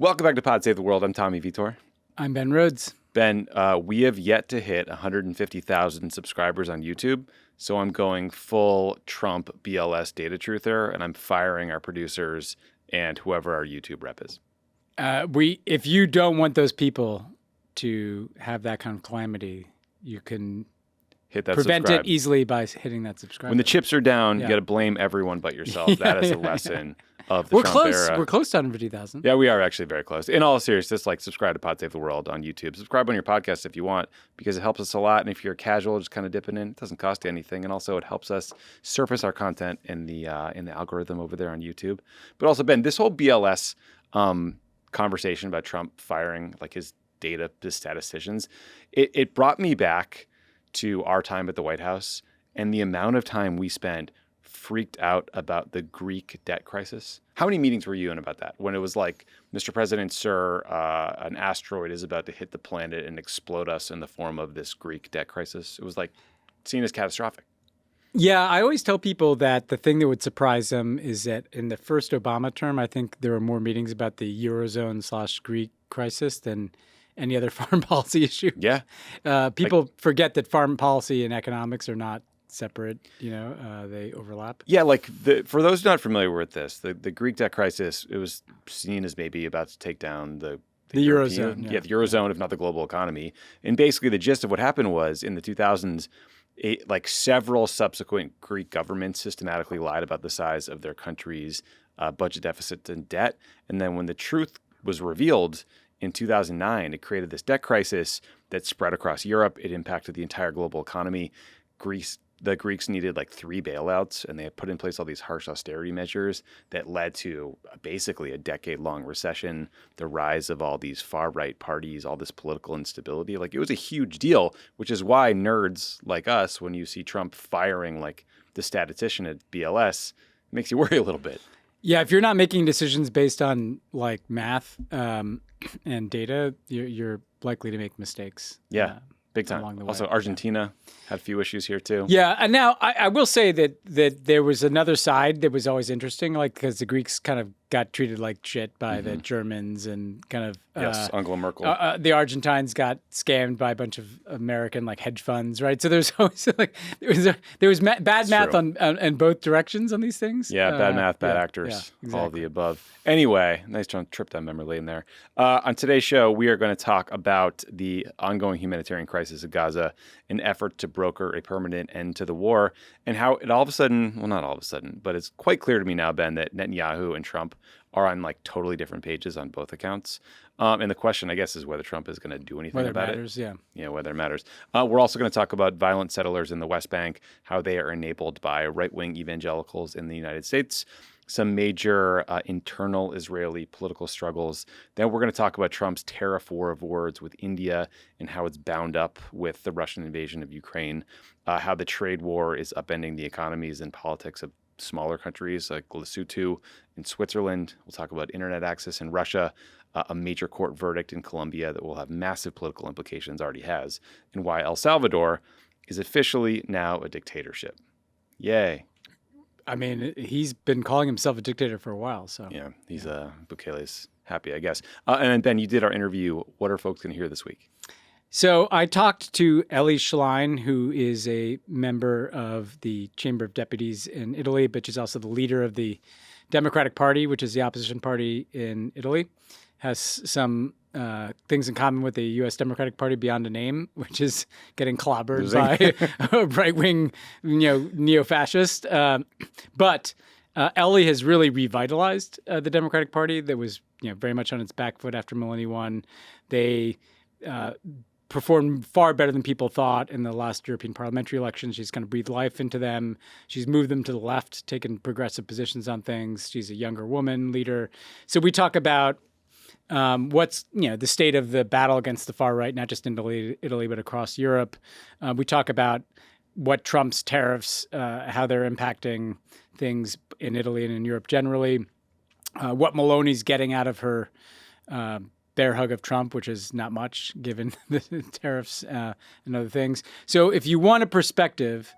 Welcome back to Pod Save the World. I'm Tommy Vietor. I'm Ben Rhodes. Ben, we have yet to hit 150,000 subscribers on YouTube, so I'm going full Trump BLS data truther, and I'm firing our producers and whoever our YouTube rep is. If you don't want those people to have that kind of calamity, you can hit that prevent subscribe. it easily by hitting that subscribe. When the chips are down, Yeah. you got to blame everyone but yourself. That is a lesson of the Trump era. We're close to 150,000. Yeah, we are actually very close. In all seriousness, subscribe to Pod Save the World on YouTube. Subscribe on your podcast if you want, because it helps us a lot. And if you're casual, just kind of dipping in, it doesn't cost you anything. And also, it helps us surface our content in the algorithm over there on YouTube. But also, Ben, this whole BLS conversation about Trump firing his statisticians, it brought me back to our time at the White House and the amount of time we spent freaked out about the Greek debt crisis. How many meetings were you in about that? When it was like, Mr. President, sir, an asteroid is about to hit the planet and explode us in the form of this Greek debt crisis. It was seen as catastrophic. Yeah, I always tell people that the thing that would surprise them is that in the first Obama term, I think there were more meetings about the Eurozone/Greek crisis than any other foreign policy issue. Yeah. People forget that foreign policy and economics are not separate, they overlap. Yeah, for those not familiar with this, the Greek debt crisis, it was seen as maybe about to take down the Eurozone. Yeah, the Eurozone, if not the global economy. And basically the gist of what happened was in the 2000s, several subsequent Greek governments systematically lied about the size of their country's budget deficit and debt. And then when the truth was revealed in 2009, it created this debt crisis that spread across Europe. It impacted the entire global economy. The Greeks needed 3 bailouts, and they had put in place all these harsh austerity measures that led to basically a decade-long recession, the rise of all these far-right parties, all this political instability. It was a huge deal, which is why nerds like us, when you see Trump firing the statistician at BLS, it makes you worry a little bit. Yeah, if you're not making decisions based on math and data, you're likely to make mistakes. Yeah. Big time. Along the way. Also, Argentina had a few issues here too. Yeah, and now I will say that there was another side that was always interesting, because the Greeks kind of got treated like shit by the Germans and kind of yes, Angela Merkel. The Argentines got scammed by a bunch of American hedge funds, right? So there's always there was bad math on both directions on these things. Yeah, bad math, bad actors, exactly. all of the above. Anyway, nice trip down memory lane there. On today's show, we are going to talk about the ongoing humanitarian crisis of Gaza, an effort to broker a permanent end to the war, and how it all of a sudden, well, not all of a sudden, but it's quite clear to me now, Ben, that Netanyahu and Trump are on totally different pages on both accounts. And the question, I guess, is whether Trump is going to do anything about it. Yeah, whether it matters. We're also going to talk about violent settlers in the West Bank, how they are enabled by right-wing evangelicals in the United States, some major internal Israeli political struggles. Then we're going to talk about Trump's tariff war of words with India and how it's bound up with the Russian invasion of Ukraine, how the trade war is upending the economies and politics of smaller countries like Lesotho and Switzerland. We'll talk about internet access in Russia, a major court verdict in Colombia that will have massive political implications, already has, and why El Salvador is officially now a dictatorship. Yay. I mean, he's been calling himself a dictator for a while, so. Yeah, he's Bukele's happy, I guess. And then, Ben, you did our interview. What are folks going to hear this week? So I talked to Elly Schlein, who is a member of the Chamber of Deputies in Italy, but she's also the leader of the Democratic Party, which is the opposition party in Italy. Has some things in common with the U.S. Democratic Party beyond a name, which is getting clobbered by a right-wing, neo-fascist. But Elly has really revitalized the Democratic Party that was, very much on its back foot after Meloni won. They performed far better than people thought in the last European parliamentary elections. She's kind of breathed life into them. She's moved them to the left, taken progressive positions on things. She's a younger woman leader. So we talk about what's the state of the battle against the far right, not just in Italy, but across Europe. We talk about what Trump's tariffs, how they're impacting things in Italy and in Europe generally, what Meloni's getting out of her bear hug of Trump, which is not much given the tariffs and other things. So if you want a perspective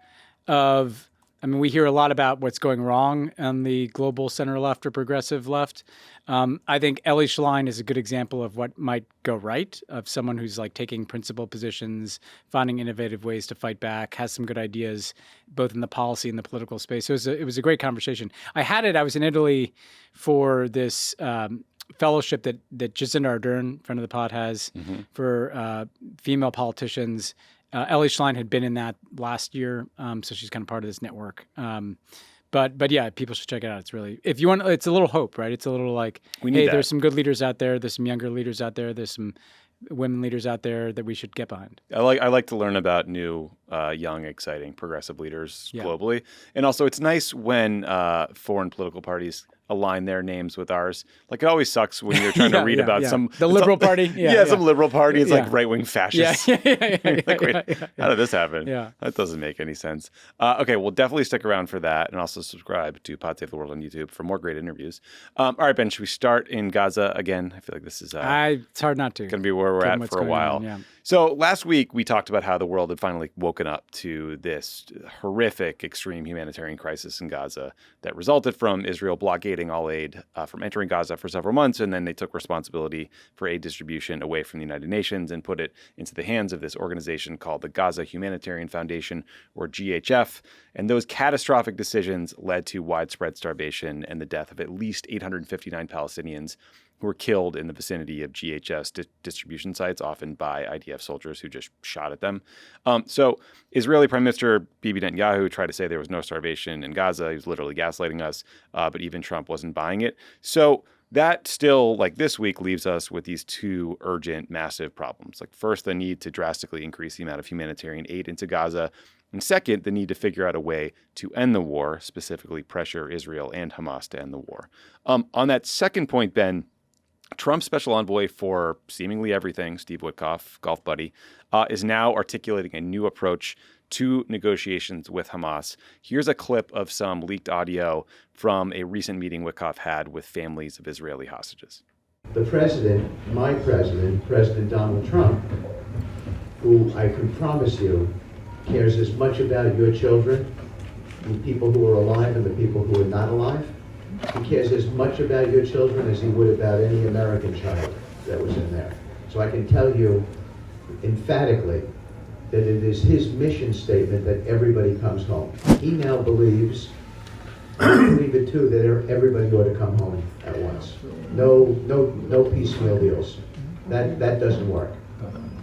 of I mean, we hear a lot about what's going wrong on the global center left or progressive left. I think Elly Schlein is a good example of what might go right, of someone who's like taking principled positions, finding innovative ways to fight back, has some good ideas, both in the policy and the political space. So it was a great conversation. I was in Italy for this fellowship that Jacinda Ardern, friend of the pod, has for female politicians. Elly Schlein had been in that last year, so she's kind of part of this network. But yeah, people should check it out. It's really, if you want, it's a little hope, right? It's a little like, hey, there's some good leaders out there. There's some younger leaders out there. There's some women leaders out there that we should get behind. I like to learn about new, young, exciting, progressive leaders globally. And also, it's nice when foreign political parties align their names with ours. Like, it always sucks when you're trying to read about the liberal party. Some liberal party is like right-wing fascists. Like, wait, how did this happen? Yeah. That doesn't make any sense. Okay, we'll definitely stick around for that, and also subscribe to Pod Save the World on YouTube for more great interviews. All right, Ben, should we start in Gaza again? I feel like this is it's hard not to. Going to be where we're at for a while. So last week, we talked about how the world had finally woken up to this horrific, extreme humanitarian crisis in Gaza that resulted from Israel blockading all aid from entering Gaza for several months, and then they took responsibility for aid distribution away from the United Nations and put it into the hands of this organization called the Gaza Humanitarian Foundation, or GHF. And those catastrophic decisions led to widespread starvation and the death of at least 859 Palestinians who were killed in the vicinity of GHS distribution sites, often by IDF soldiers who just shot at them. So Israeli Prime Minister Bibi Netanyahu tried to say there was no starvation in Gaza. He was literally gaslighting us, but even Trump wasn't buying it. So that still, like this week, leaves us with these two urgent, massive problems. Like, first, the need to drastically increase the amount of humanitarian aid into Gaza. And second, the need to figure out a way to end the war, specifically pressure Israel and Hamas to end the war. On that second point, Ben, Trump's special envoy for seemingly everything, Steve Witkoff, golf buddy, is now articulating a new approach to negotiations with Hamas. Here's a clip of some leaked audio from a recent meeting Witkoff had with families of Israeli hostages. The president, my president, President Donald Trump, who I can promise you cares as much about your children, the people who are alive and the people who are not alive. He cares as much about your children as he would about any American child that was in there. So I can tell you emphatically that it is his mission statement that everybody comes home. He now believes, I believe it too, that everybody ought to come home at once. No piecemeal deals. That doesn't work.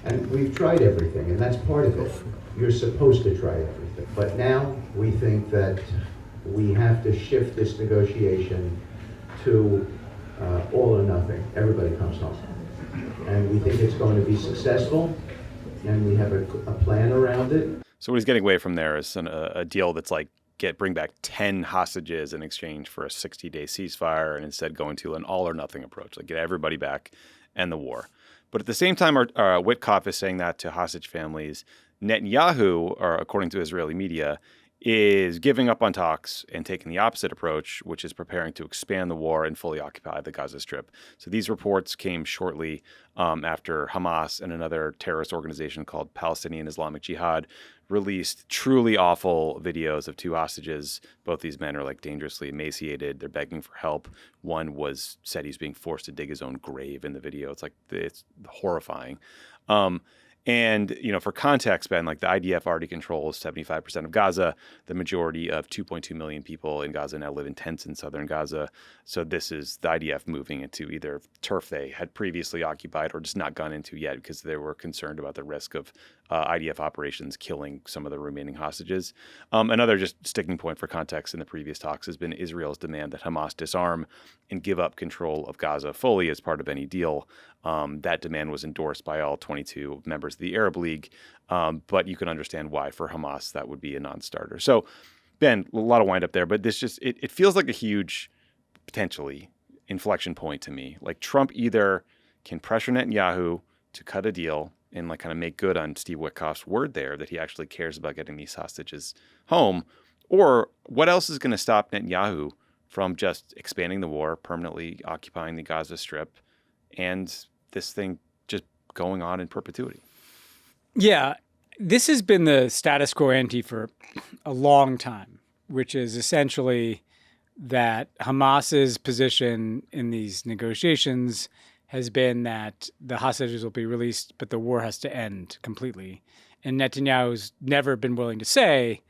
And we've tried everything, and that's part of it. You're supposed to try everything. But now we think that we have to shift this negotiation to all or nothing. Everybody comes home. And we think it's going to be successful, and we have a plan around it. So what he's getting away from there is a deal that's like, bring back 10 hostages in exchange for a 60-day ceasefire, and instead go into an all-or-nothing approach, like get everybody back, end the war. But at the same time, Witkoff is saying that to hostage families. Netanyahu, or according to Israeli media, is giving up on talks and taking the opposite approach, which is preparing to expand the war and fully occupy the Gaza Strip. So these reports came shortly after Hamas and another terrorist organization called Palestinian Islamic Jihad released truly awful videos of two hostages. Both these men are like dangerously emaciated. They're begging for help. One said he's being forced to dig his own grave in the video. It's horrifying. And, for context, Ben, like the IDF already controls 75% of Gaza. The majority of 2.2 million people in Gaza now live in tents in southern Gaza. So this is the IDF moving into either turf they had previously occupied or just not gone into yet because they were concerned about the risk of IDF operations killing some of the remaining hostages. Another just sticking point for context in the previous talks has been Israel's demand that Hamas disarm and give up control of Gaza fully as part of any deal. That demand was endorsed by all 22 members of the Arab League, but you can understand why for Hamas that would be a non-starter. So, Ben, a lot of wind up there, but this just, it feels like a huge, potentially, inflection point to me. Like Trump either can pressure Netanyahu to cut a deal and like kind of make good on Steve Witkoff's word there that he actually cares about getting these hostages home, or what else is going to stop Netanyahu from just expanding the war, permanently occupying the Gaza Strip, and this thing just going on in perpetuity? Yeah, this has been the status quo ante for a long time. which is essentially that Hamas's position in these negotiations has been that the hostages will be released, but the war has to end completely. And Netanyahu's never been willing to say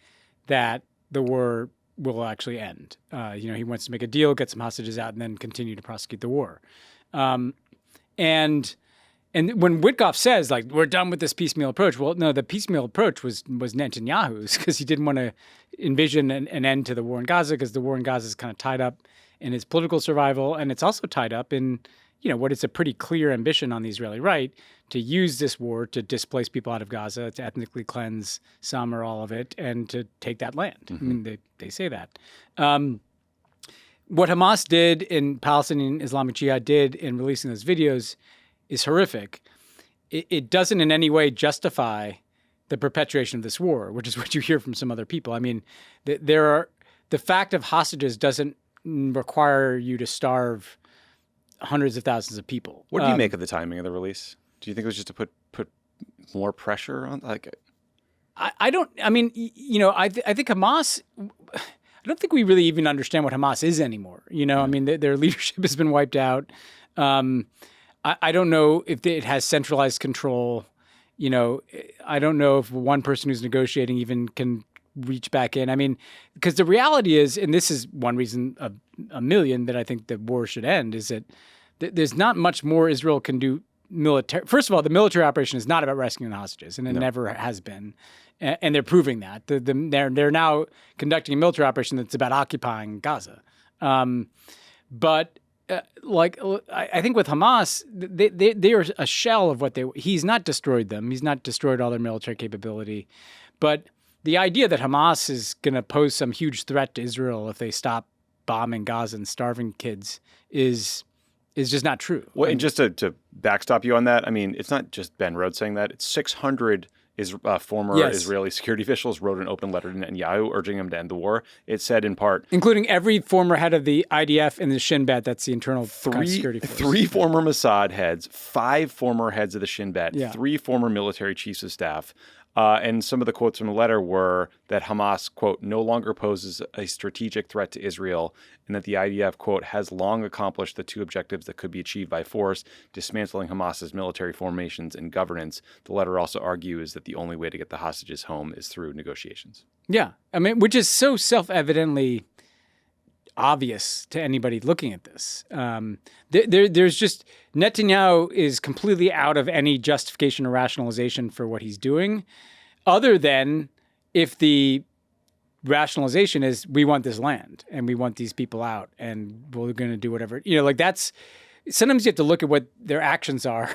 that the war will actually end. He wants to make a deal, get some hostages out, and then continue to prosecute the war. And when Witkoff says, like, we're done with this piecemeal approach, well, no, the piecemeal approach was Netanyahu's, because he didn't want to envision an end to the war in Gaza, because the war in Gaza is kind of tied up in his political survival, and it's also tied up in, what is a pretty clear ambition on the Israeli right to use this war to displace people out of Gaza, to ethnically cleanse some or all of it, and to take that land. Mm-hmm. I mean, they say that. What Hamas did in Palestinian Islamic Jihad did in releasing those videos is horrific. It doesn't in any way justify the perpetuation of this war, which is what you hear from some other people. I mean, the fact of hostages doesn't require you to starve hundreds of thousands of people. What do you make of the timing of the release? Do you think it was just to put more pressure on? I think Hamas. I don't think we really even understand what Hamas is anymore. I mean, their leadership has been wiped out. I don't know if it has centralized control. I don't know if one person who's negotiating even can reach back in. I mean, because the reality is, and this is one reason of a million that I think the war should end, is that there's not much more Israel can do military. First of all, the military operation is not about rescuing the hostages, and it never has been. And they're proving that. They're now conducting a military operation that's about occupying Gaza. But I think with Hamas, they are a shell of what he's not destroyed them. He's not destroyed all their military capability. But the idea that Hamas is going to pose some huge threat to Israel if they stop bombing Gaza and starving kids is just not true. Well, and just to backstop you on that, I mean, it's not just Ben Rhodes saying that. It's 600 former Israeli security officials wrote an open letter to Netanyahu urging him to end the war. It said in part... Including every former head of the IDF and the Shin Bet, that's the internal security force. 3 former Mossad heads, 5 former heads of the Shin Bet, 3 former military chiefs of staff. And some of the quotes from the letter were that Hamas, quote, no longer poses a strategic threat to Israel, and that the IDF, quote, has long accomplished the 2 objectives that could be achieved by force, dismantling Hamas's military formations and governance. The letter also argues that the only way to get the hostages home is through negotiations. Yeah. I mean, which is so self-evidently obvious to anybody looking at this. There's just Netanyahu is completely out of any justification or rationalization for what he's doing, other than if the rationalization is we want this land and we want these people out and we're going to do whatever. That's sometimes you have to look at what their actions are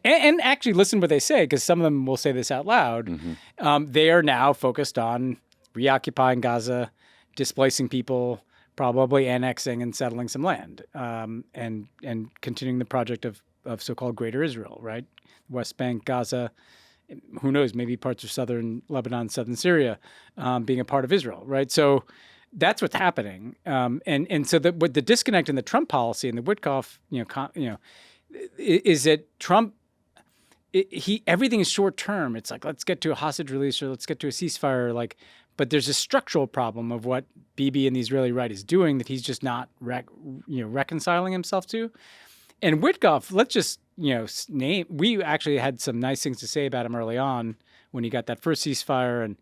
and actually listen to what they say, because some of them will say this out loud. Mm-hmm. They are now focused on reoccupying Gaza, displacing people, probably annexing and settling some land, and continuing the project of so-called Greater Israel, right? West Bank, Gaza, who knows, maybe parts of southern Lebanon, southern Syria, being a part of Israel, right? So that's what's happening. And so what the disconnect in the Trump policy and the Witkoff, is that Trump, everything is short term. It's like, let's get to a hostage release or let's get to a ceasefire, but there's a structural problem of what Bibi and the Israeli right is doing that he's just not reconciling himself to. And Witkoff, let's just name. We actually had some nice things to say about him early on when he got that first ceasefire. And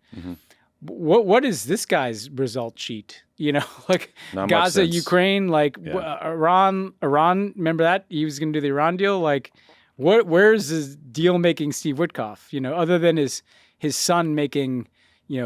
what is this guy's result sheet? Not Gaza, Ukraine, Iran. Remember that he was going to do the Iran deal. Where's his deal making Steve Witkoff? Other than his son making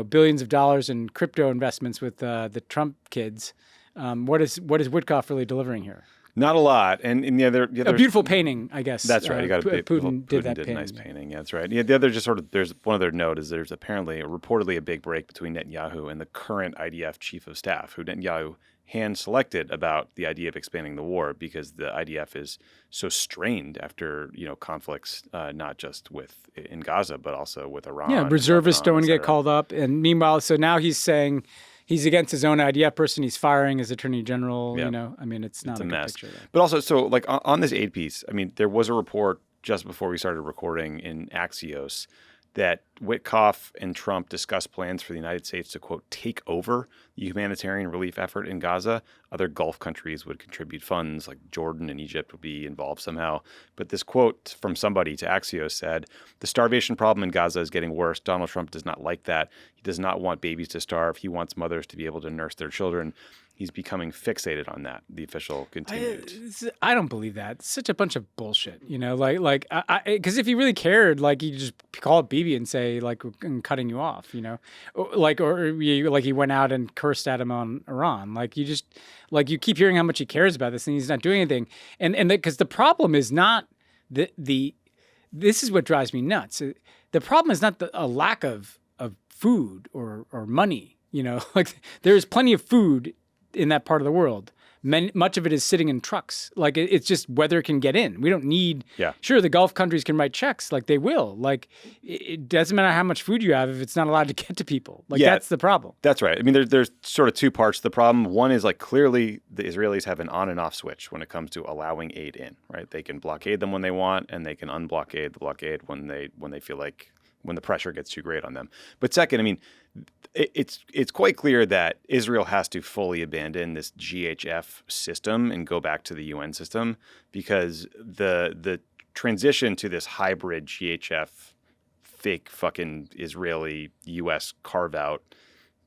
billions of dollars in crypto investments with the Trump kids. What is Witkoff really delivering here? Not a lot. And the other a beautiful painting, I guess. That's right. Putin did that a painting. Nice painting. Yeah, that's right. Yeah, the other there's one other note is there's reportedly a big break between Netanyahu and the current IDF chief of staff, who Netanyahu hand-selected about the idea of expanding the war because the IDF is so strained after conflicts not just in Gaza but also with Iran. Yeah, reservists don't want to get called up, and meanwhile, so now he's saying he's against his own IDF person. He's firing his attorney general. Yeah. I mean, it's not a mess. Picture there. But also, so on this aid piece, I mean, there was a report just before we started recording in Axios that Witkoff and Trump discussed plans for the United States to, quote, take over the humanitarian relief effort in Gaza. Other Gulf countries would contribute funds, like Jordan and Egypt would be involved somehow. But this quote from somebody to Axios said, the starvation problem in Gaza is getting worse. Donald Trump does not like that. He does not want babies to starve. He wants mothers to be able to nurse their children. He's becoming fixated on that, the official continued. I don't believe that. It's such a bunch of bullshit, you know, because if he really cared, like, you just call up Bibi and say, like, I'm cutting you off, you know, or he went out and cursed at him on Iran. Like, you keep hearing how much he cares about this and he's not doing anything. And because the problem is not this is what drives me nuts. The problem is not a lack of food or money, you know, like, there's plenty of food in that part of the world. Much of it is sitting in trucks. Like, it's just whether it can get in. We don't need. Yeah. Sure, the Gulf countries can write checks, like they will. Like, it doesn't matter how much food you have if it's not allowed to get to people. Like, that's the problem. That's right. I mean, there's sort of two parts to the problem. One is, like, clearly the Israelis have an on and off switch when it comes to allowing aid in. Right? They can blockade them when they want, and they can unblockade the blockade when they feel like, when the pressure gets too great on them. But second, I mean, it's quite clear that Israel has to fully abandon this GHF system and go back to the UN system, because the transition to this hybrid GHF fake fucking Israeli US carve out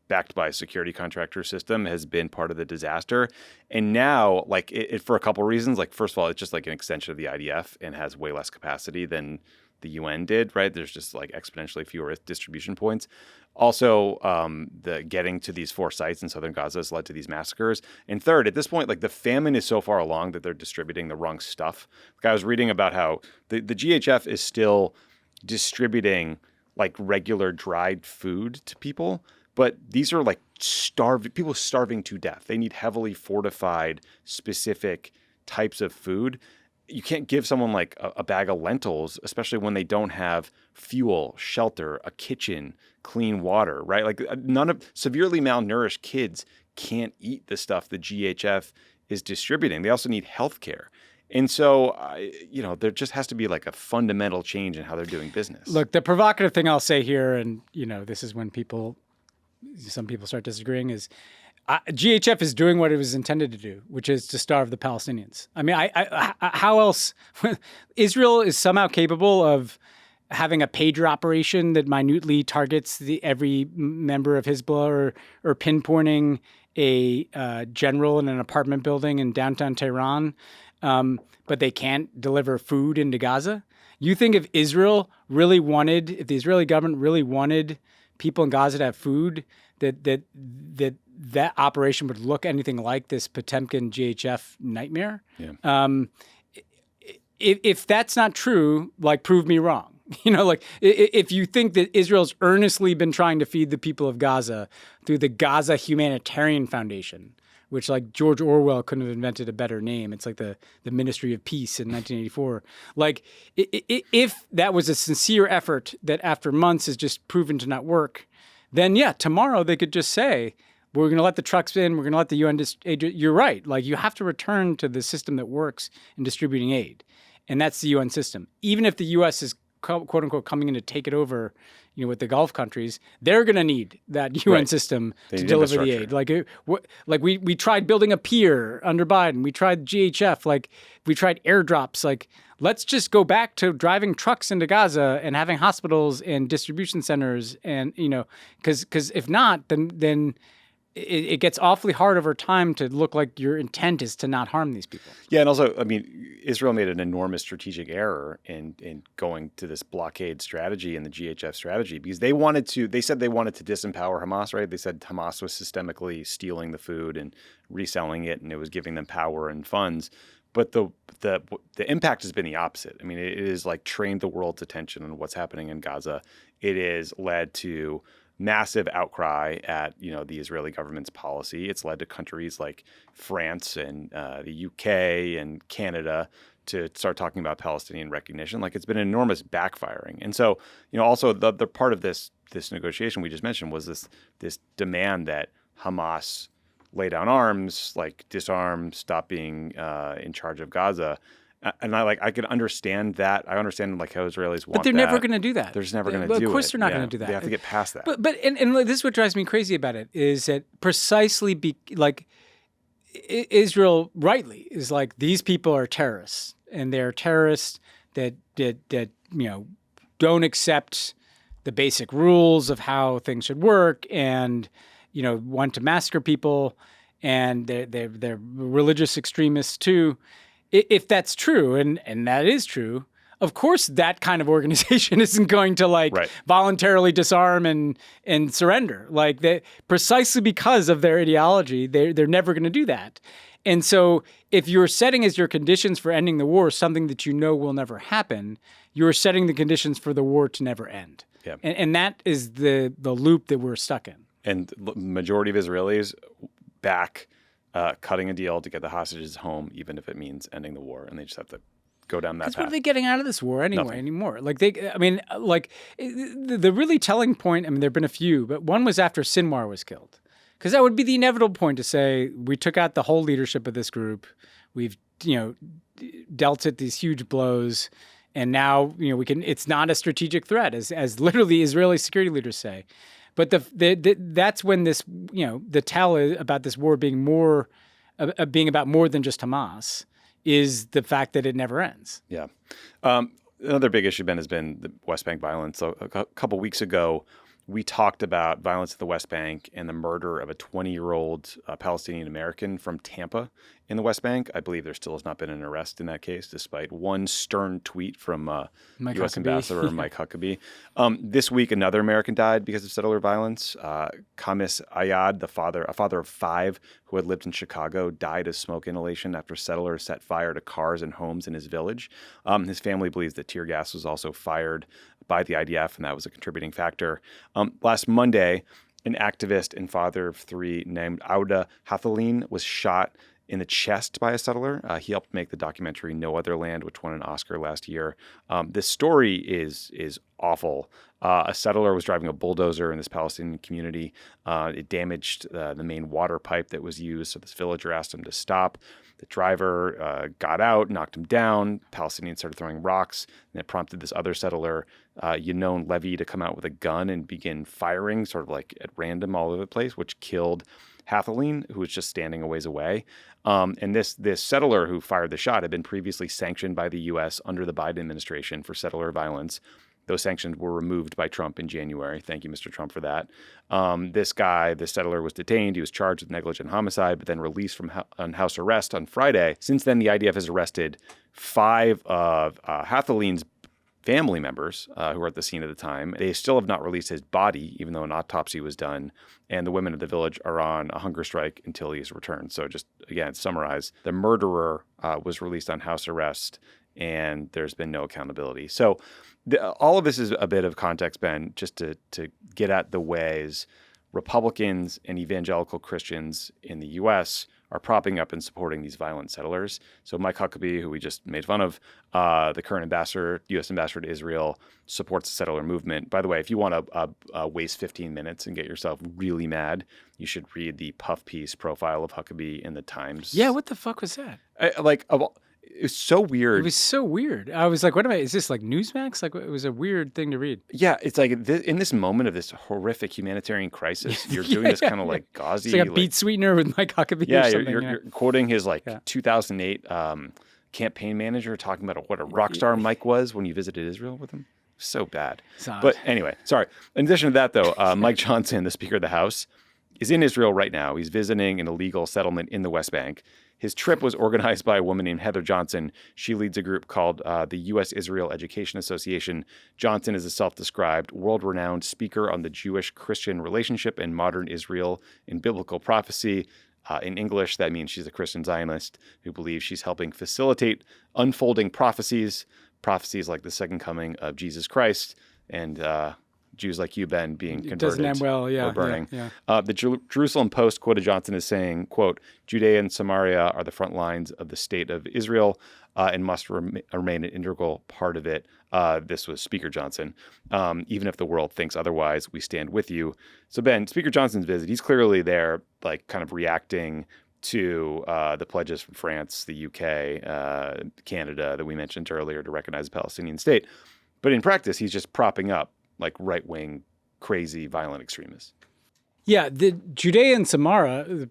backed by a security contractor system has been part of the disaster. And now, like, it for a couple of reasons. Like, first of all, it's just like an extension of the IDF and has way less capacity than the UN did, right? There's just like exponentially fewer distribution points. Also, the getting to these 4 sites in southern Gaza has led to these massacres. And third, at this point, like, the famine is so far along that they're distributing the wrong stuff. Like, I was reading about how the GHF is still distributing, like, regular dried food to people, but these are like people starving to death. They need heavily fortified, specific types of food. You can't give someone like a bag of lentils, especially when they don't have fuel, shelter, a kitchen, clean water, right? Like, none of severely malnourished kids can't eat the stuff the GHF is distributing. They also need health care. And so, there just has to be like a fundamental change in how they're doing business. Look, the provocative thing I'll say here, and, this is when some people start disagreeing, is GHF is doing what it was intended to do, which is to starve the Palestinians. I mean, how else? Israel is somehow capable of having a pager operation that minutely targets every member of Hezbollah, or pinpointing a general in an apartment building in downtown Tehran, but they can't deliver food into Gaza. You think if the Israeli government really wanted people in Gaza to have food, that operation would look anything like this Potemkin GHF nightmare? Yeah. If that's not true, like, prove me wrong. Like, if you think that Israel's earnestly been trying to feed the people of Gaza through the Gaza Humanitarian Foundation, which, like, George Orwell couldn't have invented a better name. It's like the Ministry of Peace in 1984. Like, if that was a sincere effort that after months has just proven to not work, then yeah, tomorrow they could just say, we're going to let the trucks in, we're going to let the UN you're right. Like, you have to return to the system that works in distributing aid. And that's the UN system. Even if the US is, quote unquote, coming in to take it over, with the Gulf countries, they're going to need that UN system to deliver the aid. Like, we tried building a pier under Biden. We tried GHF. Like, we tried airdrops. Like, let's just go back to driving trucks into Gaza and having hospitals and distribution centers. And, because if not, then it gets awfully hard over time to look like your intent is to not harm these people. Yeah, and also, I mean, Israel made an enormous strategic error in going to this blockade strategy and the GHF strategy, because they said they wanted to disempower Hamas, right? They said Hamas was systemically stealing the food and reselling it, and it was giving them power and funds. But the impact has been the opposite. I mean, it is like trained the world's attention on what's happening in Gaza. It has led to massive outcry at the Israeli government's policy. It's led to countries like France and the UK and Canada to start talking about Palestinian recognition. Like, it's been an enormous backfiring. And so, also the part of this negotiation we just mentioned was this demand that Hamas lay down arms, like disarm, stop being in charge of Gaza. And I could understand that. I understand like how Israelis want But they're that. never going to do that. They're just never going to do it. Of course they're not going to do that. They have to get past that. But this is what drives me crazy about it is that precisely Israel rightly is like, these people are terrorists, and they're terrorists that don't accept the basic rules of how things should work, and want to massacre people, and they're religious extremists too. If that's true, and that is true, of course that kind of organization isn't going to voluntarily disarm and surrender. Precisely because of their ideology, they're never going to do that. And so if you're setting as your conditions for ending the war something that will never happen, you're setting the conditions for the war to never end. Yeah. And that is the loop that we're stuck in. And the majority of Israelis back cutting a deal to get the hostages home, even if it means ending the war, and they just have to go down that path. What are they getting out of this war anymore? The really telling point, there have been a few, but one was after Sinwar was killed. Because that would be the inevitable point to say, we took out the whole leadership of this group. We've, dealt it these huge blows. And now, we can, it's not a strategic threat, as literally Israeli security leaders say. But that's when this, the tell about this war being being about more than just Hamas is the fact that it never ends. Yeah. Another big issue, Ben, has been the West Bank violence. So a couple weeks ago, we talked about violence at the West Bank and the murder of a 20-year-old Palestinian American from Tampa in the West Bank. I believe there still has not been an arrest in that case, despite one stern tweet from U.S. Ambassador Mike Huckabee. This week, another American died because of settler violence. Kamis Ayad, a father of 5 who had lived in Chicago, died of smoke inhalation after settlers set fire to cars and homes in his village. His family believes that tear gas was also fired by the IDF, and that was a contributing factor. Last Monday, an activist and father of 3 named Auda Hathalin was shot in the chest by a settler. He helped make the documentary No Other Land, which won an Oscar last year. This story is awful. A settler was driving a bulldozer in this Palestinian community. It damaged the main water pipe that was used, so this villager asked him to stop. The driver got out, knocked him down. Palestinians started throwing rocks, and it prompted this other settler, Yinon Levy, to come out with a gun and begin firing sort of like at random all over the place, which killed Hathalin, who was just standing a ways away. And this settler who fired the shot had been previously sanctioned by the U.S. under the Biden administration for settler violence. Those sanctions were removed by Trump in January. Thank you, Mr. Trump, for that. This settler was detained. He was charged with negligent homicide, but then released from on house arrest on Friday. Since then, the IDF has arrested 5 of Hathalin's family members who were at the scene at the time. They still have not released his body, even though an autopsy was done. And the women of the village are on a hunger strike until he is returned. So just, again, to summarize, the murderer was released on house arrest, and there's been no accountability. So all of this is a bit of context, Ben, just to get at the ways Republicans and evangelical Christians in the U.S. are propping up and supporting these violent settlers. So Mike Huckabee, who we just made fun of, the current U.S. ambassador to Israel, supports the settler movement. By the way, if you want to waste 15 minutes and get yourself really mad, you should read the puff piece profile of Huckabee in the Times. Yeah, what the fuck was that? It was so weird. It was so weird. I was like, is this like Newsmax? It was a weird thing to read. Yeah, it's like in this moment of this horrific humanitarian crisis, you're doing this kind of like gauzy. It's like a beat sweetener with Mike Huckabee or something. You're quoting his 2008 campaign manager talking about what a rock star Mike was when you visited Israel with him. So bad. But anyway, sorry. In addition to that, though, Mike Johnson, the Speaker of the House, is in Israel right now. He's visiting an illegal settlement in the West Bank. His trip was organized by a woman named Heather Johnson. She leads a group called the U.S. Israel Education Association. Johnson is a self-described, world-renowned speaker on the Jewish-Christian relationship and modern Israel in biblical prophecy. In English, that means she's a Christian Zionist who believes she's helping facilitate unfolding prophecies like the second coming of Jesus Christ and Jews like you, Ben, being converted doesn't end well, or burning. Yeah. The Jerusalem Post quoted Johnson as saying, quote, Judea and Samaria are the front lines of the state of Israel and must remain an integral part of it. This was Speaker Johnson. Even if the world thinks otherwise, we stand with you. So, Ben, Speaker Johnson's visit, he's clearly there, like kind of reacting to the pledges from France, the UK, Canada that we mentioned earlier to recognize a Palestinian state. But in practice, he's just propping up like right-wing, crazy, violent extremists. Yeah, the Judea and Samaria,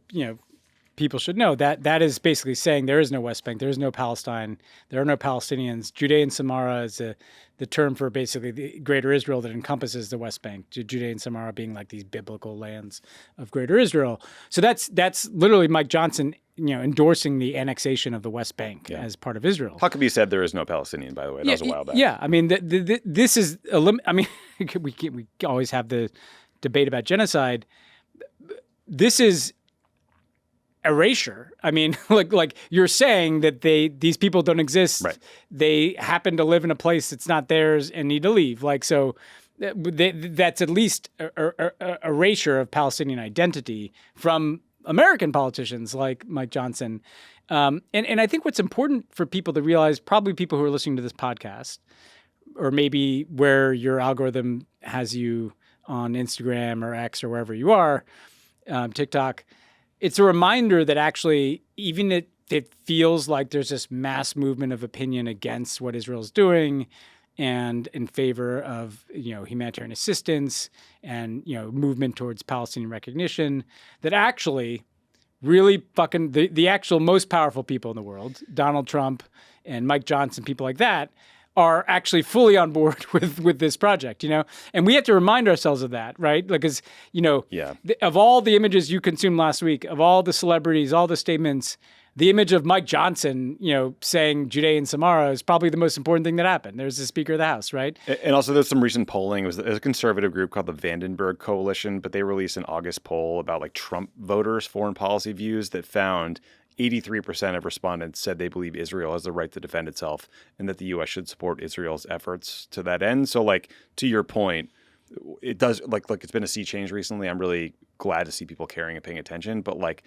people should know that is basically saying there is no West Bank, there is no Palestine, there are no Palestinians. Judea and Samaria is the term for basically the greater Israel that encompasses the West Bank, Judea and Samaria being like these biblical lands of greater Israel. So that's literally Mike Johnson, endorsing the annexation of the West Bank as part of Israel. Huckabee said there is no Palestinian, by the way. That was a while back. Yeah, I mean, this is a limit. I mean, we always have the debate about genocide. This is erasure. I mean, like you're saying that these people don't exist. Right. They happen to live in a place that's not theirs and need to leave. Like, so that's at least erasure of Palestinian identity from American politicians like Mike Johnson. And I think what's important for people to realize, probably people who are listening to this podcast, or maybe where your algorithm has you on Instagram or X or wherever you are, TikTok, it's a reminder that actually, even it feels like there's this mass movement of opinion against what Israel's doing and in favor of, humanitarian assistance and, movement towards Palestinian recognition, that actually really fucking the actual most powerful people in the world, Donald Trump and Mike Johnson, people like that, are actually fully on board with this project, And we have to remind ourselves of that, right? Because, of all the images you consumed last week, of all the celebrities, all the statements, the image of Mike Johnson, saying Judea and Samaria is probably the most important thing that happened. There's the Speaker of the House, right? And also there's some recent polling. There's a conservative group called the Vandenberg Coalition, but they released an August poll about like Trump voters' foreign policy views that found 83% of respondents said they believe Israel has the right to defend itself and that the U.S. should support Israel's efforts to that end. So, like, to your point, it does, like it's been a sea change recently. I'm really glad to see people caring and paying attention. But, like,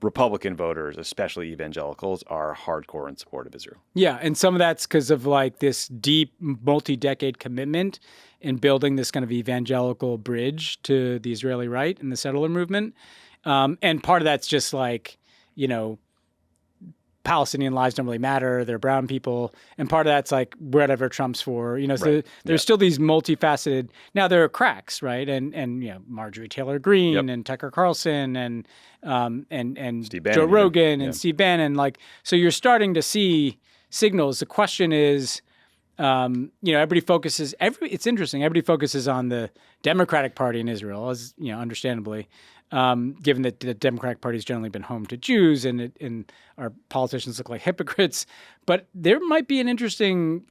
Republican voters, especially evangelicals, are hardcore in support of Israel. Yeah, and some of that's because of, like, this deep multi-decade commitment in building this kind of evangelical bridge to the Israeli right and the settler movement. And part of that's just, like, Palestinian lives don't really matter. They're brown people. And part of that's like whatever Trump's for, so there's still these multifaceted, now there are cracks, right? And Marjorie Taylor Greene and Tucker Carlson and Steve Bannon, Joe Rogan and Steve Bannon. Like, so you're starting to see signals. The question is, everybody focuses, it's interesting. Everybody focuses on the Democratic Party in Israel, as, understandably. Given that the Democratic Party has generally been home to Jews and our politicians look like hypocrites. But there might be an interesting,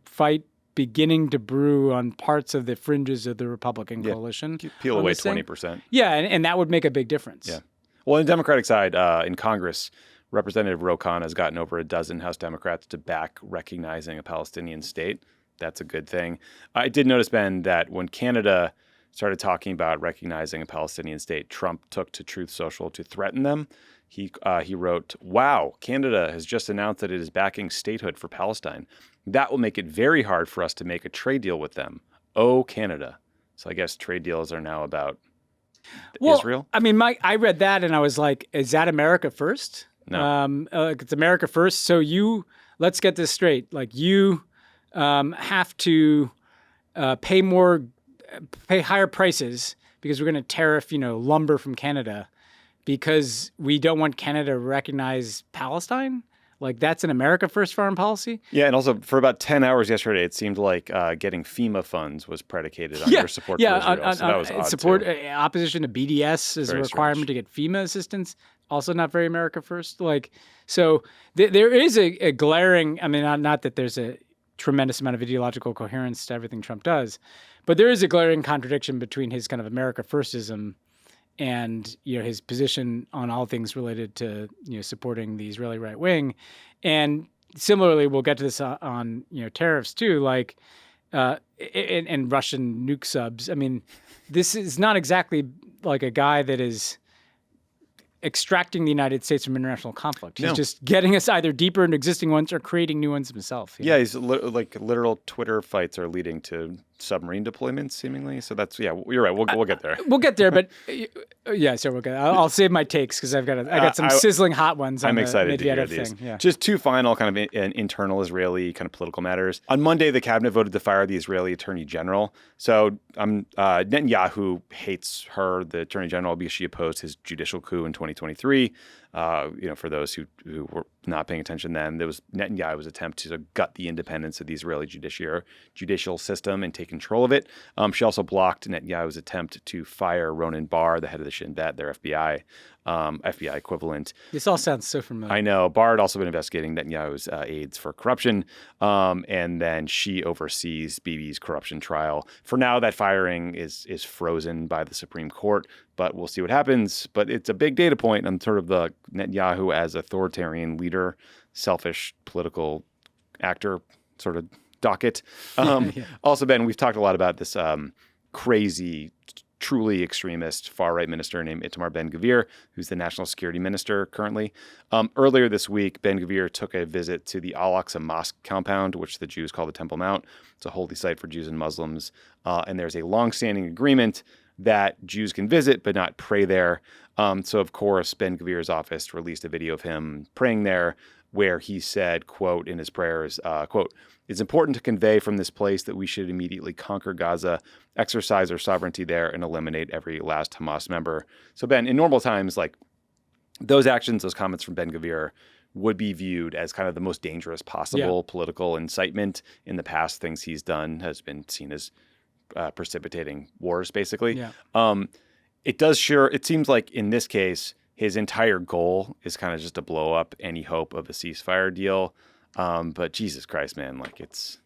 fight beginning to brew on parts of the fringes of the Republican coalition. Peel away 20%. Yeah, and that would make a big difference. Yeah. Well, on the Democratic side, in Congress, Representative Ro Khanna has gotten over a dozen House Democrats to back recognizing a Palestinian state. That's a good thing. I did notice, Ben, that when Canada started talking about recognizing a Palestinian state, Trump took to Truth Social to threaten them. He wrote, "Wow, Canada has just announced that it is backing statehood for Palestine. That will make it very hard for us to make a trade deal with them. Oh, Canada." So I guess trade deals are now about Israel. I mean, I read that and I was like, is that America first? No. It's America first. So let's get this straight. Like, you have to pay higher prices because we're going to tariff, lumber from Canada because we don't want Canada to recognize Palestine? Like, that's an America first foreign policy? Yeah, and also for about 10 hours yesterday, it seemed like getting FEMA funds was predicated on your support for Israel. So that was odd support, too. Opposition to BDS is Very a requirement strange. to get FEMA assistance. Also not very America first. Like, so there is a glaring, I mean, not that there's a tremendous amount of ideological coherence to everything Trump does, but there is a glaring contradiction between his kind of America firstism and his position on all things related to supporting the Israeli right wing, and similarly, we'll get to this on tariffs too, like and Russian nuke subs. I mean, this is not exactly like a guy that is extracting the United States from international conflict. He's just getting us either deeper into existing ones or creating new ones himself. Yeah, he's like literal Twitter fights are leading to submarine deployments, seemingly. So that's, yeah, you're right. We'll get there. We'll get there, but yeah, so we'll get. I'll save my takes because I got some sizzling hot ones. I'm on excited the to hear Medvedev these. thing. Yeah. Just two final kind of internal Israeli kind of political matters. On Monday, the cabinet voted to fire the Israeli attorney general. So Netanyahu hates her, the attorney general, because she opposed his judicial coup in 2023. For those who were not paying attention then, there was Netanyahu's attempt to gut the independence of the Israeli judicial system and take control of it. She also blocked Netanyahu's attempt to fire Ronen Bar, the head of the Shin Bet, their FBI equivalent. This all sounds so familiar. I know. Bar had also been investigating Netanyahu's aides for corruption, and then she oversees Bibi's corruption trial. For now, that firing is frozen by the Supreme Court, but we'll see what happens. But it's a big data point on sort of the Netanyahu as authoritarian leader, selfish political actor sort of docket. Yeah. Also, Ben, we've talked a lot about this crazy, truly extremist far-right minister named Itamar Ben Gvir, who's the national security minister currently. Earlier this week, Ben Gvir took a visit to the Al-Aqsa Mosque compound, which the Jews call the Temple Mount. It's a holy site for Jews and Muslims. And there's a long-standing agreement that Jews can visit but not pray there. So, of course, Ben Gvir's office released a video of him praying there where he said, quote, in his prayers, quote, "It's important to convey from this place that we should immediately conquer Gaza, exercise our sovereignty there, and eliminate every last Hamas member." So, Ben, in normal times, like those actions, those comments from Ben Gvir would be viewed as kind of the most dangerous possible political incitement. In the past, things he's done has been seen as precipitating wars, basically. Yeah. It seems like in this case, his entire goal is kind of just to blow up any hope of a ceasefire deal. But Jesus Christ, man, like it's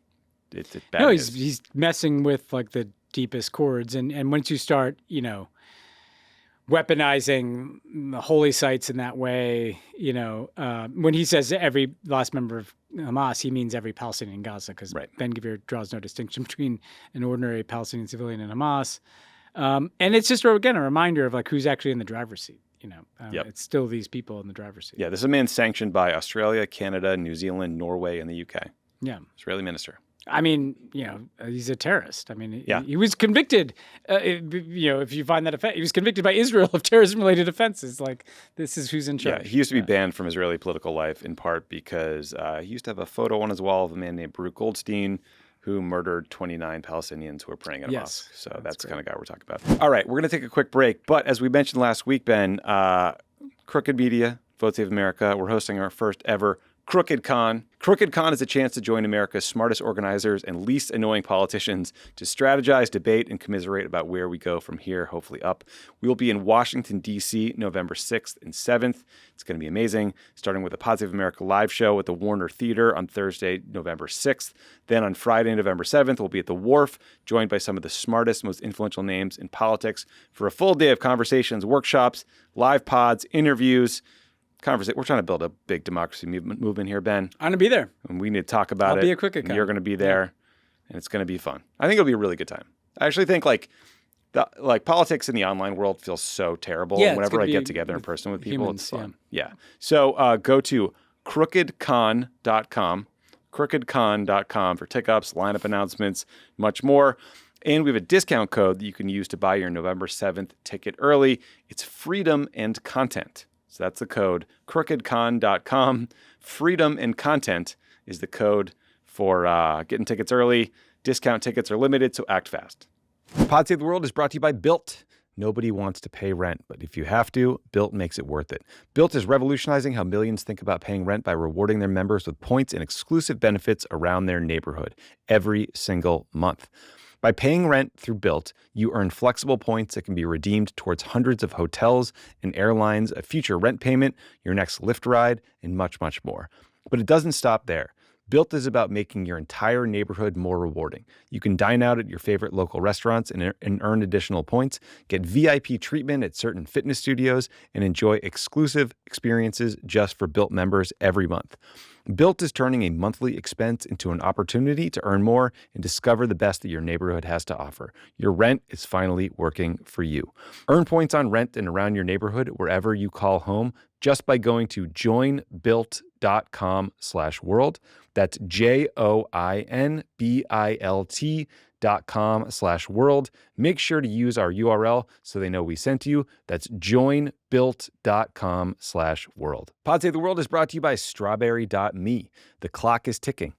bad. No, he's messing with like the deepest chords, and once you start, weaponizing the holy sites in that way, when he says every last member of Hamas, he means every Palestinian in Gaza, because Ben Gvir draws no distinction between an ordinary Palestinian civilian and Hamas. And it's just, again, a reminder of like who's actually in the driver's seat. It's still these people in the driver's seat. Yeah, this is a man sanctioned by Australia, Canada, New Zealand, Norway, and the UK. Yeah. Israeli minister. I mean, he's a terrorist. I mean, he was convicted, if you find that offense, he was convicted by Israel of terrorism-related offenses. Like, this is who's in charge. Yeah, he used to be banned from Israeli political life in part because he used to have a photo on his wall of a man named Baruch Goldstein, who murdered 29 Palestinians who were praying at a mosque. So that's the kind of guy we're talking about. All right, we're going to take a quick break. But as we mentioned last week, Ben, Crooked Media, Vote Save America, we're hosting our first ever Crooked Con. Crooked Con is a chance to join America's smartest organizers and least annoying politicians to strategize, debate, and commiserate about where we go from here, hopefully up. We will be in Washington, D.C., November 6th and 7th. It's going to be amazing, starting with a Pod Save America live show at the Warner Theater on Thursday, November 6th. Then on Friday, November 7th, we'll be at the Wharf, joined by some of the smartest, most influential names in politics for a full day of conversations, workshops, live pods, interviews. We're trying to build a big democracy movement here, Ben. I'm going to be there. And we need to talk about it. I'll be a Crooked Con. You're going to be there, and it's going to be fun. I think it'll be a really good time. I actually think politics in the online world feels so terrible. Yeah, whenever I get together in person with people, humans, it's fun. Yeah. So go to crookedcon.com, crookedcon.com for tick-ups, lineup announcements, much more. And we have a discount code that you can use to buy your November 7th ticket early. It's freedom and content. So that's the code, crookedcon.com. Freedom and content is the code for getting tickets early. Discount tickets are limited, so act fast. Pod Save the World is brought to you by Built. Nobody wants to pay rent, but if you have to, Built makes it worth it. Built is revolutionizing how millions think about paying rent by rewarding their members with points and exclusive benefits around their neighborhood every single month. By paying rent through Built, you earn flexible points that can be redeemed towards hundreds of hotels and airlines, a future rent payment, your next Lyft ride, and much, much more. But it doesn't stop there. Built is about making your entire neighborhood more rewarding. You can dine out at your favorite local restaurants and earn additional points, get VIP treatment at certain fitness studios, and enjoy exclusive experiences just for Built members every month. Built is turning a monthly expense into an opportunity to earn more and discover the best that your neighborhood has to offer. Your rent is finally working for you. Earn points on rent and around your neighborhood wherever you call home just by going to joinbuilt.com/world. That's joinbilt.com/world. joinbuilt.com/world. Make sure to use our URL so they know we sent you. That's joinbuilt.com/world. Pod Save the World is brought to you by strawberry.me. The clock is ticking.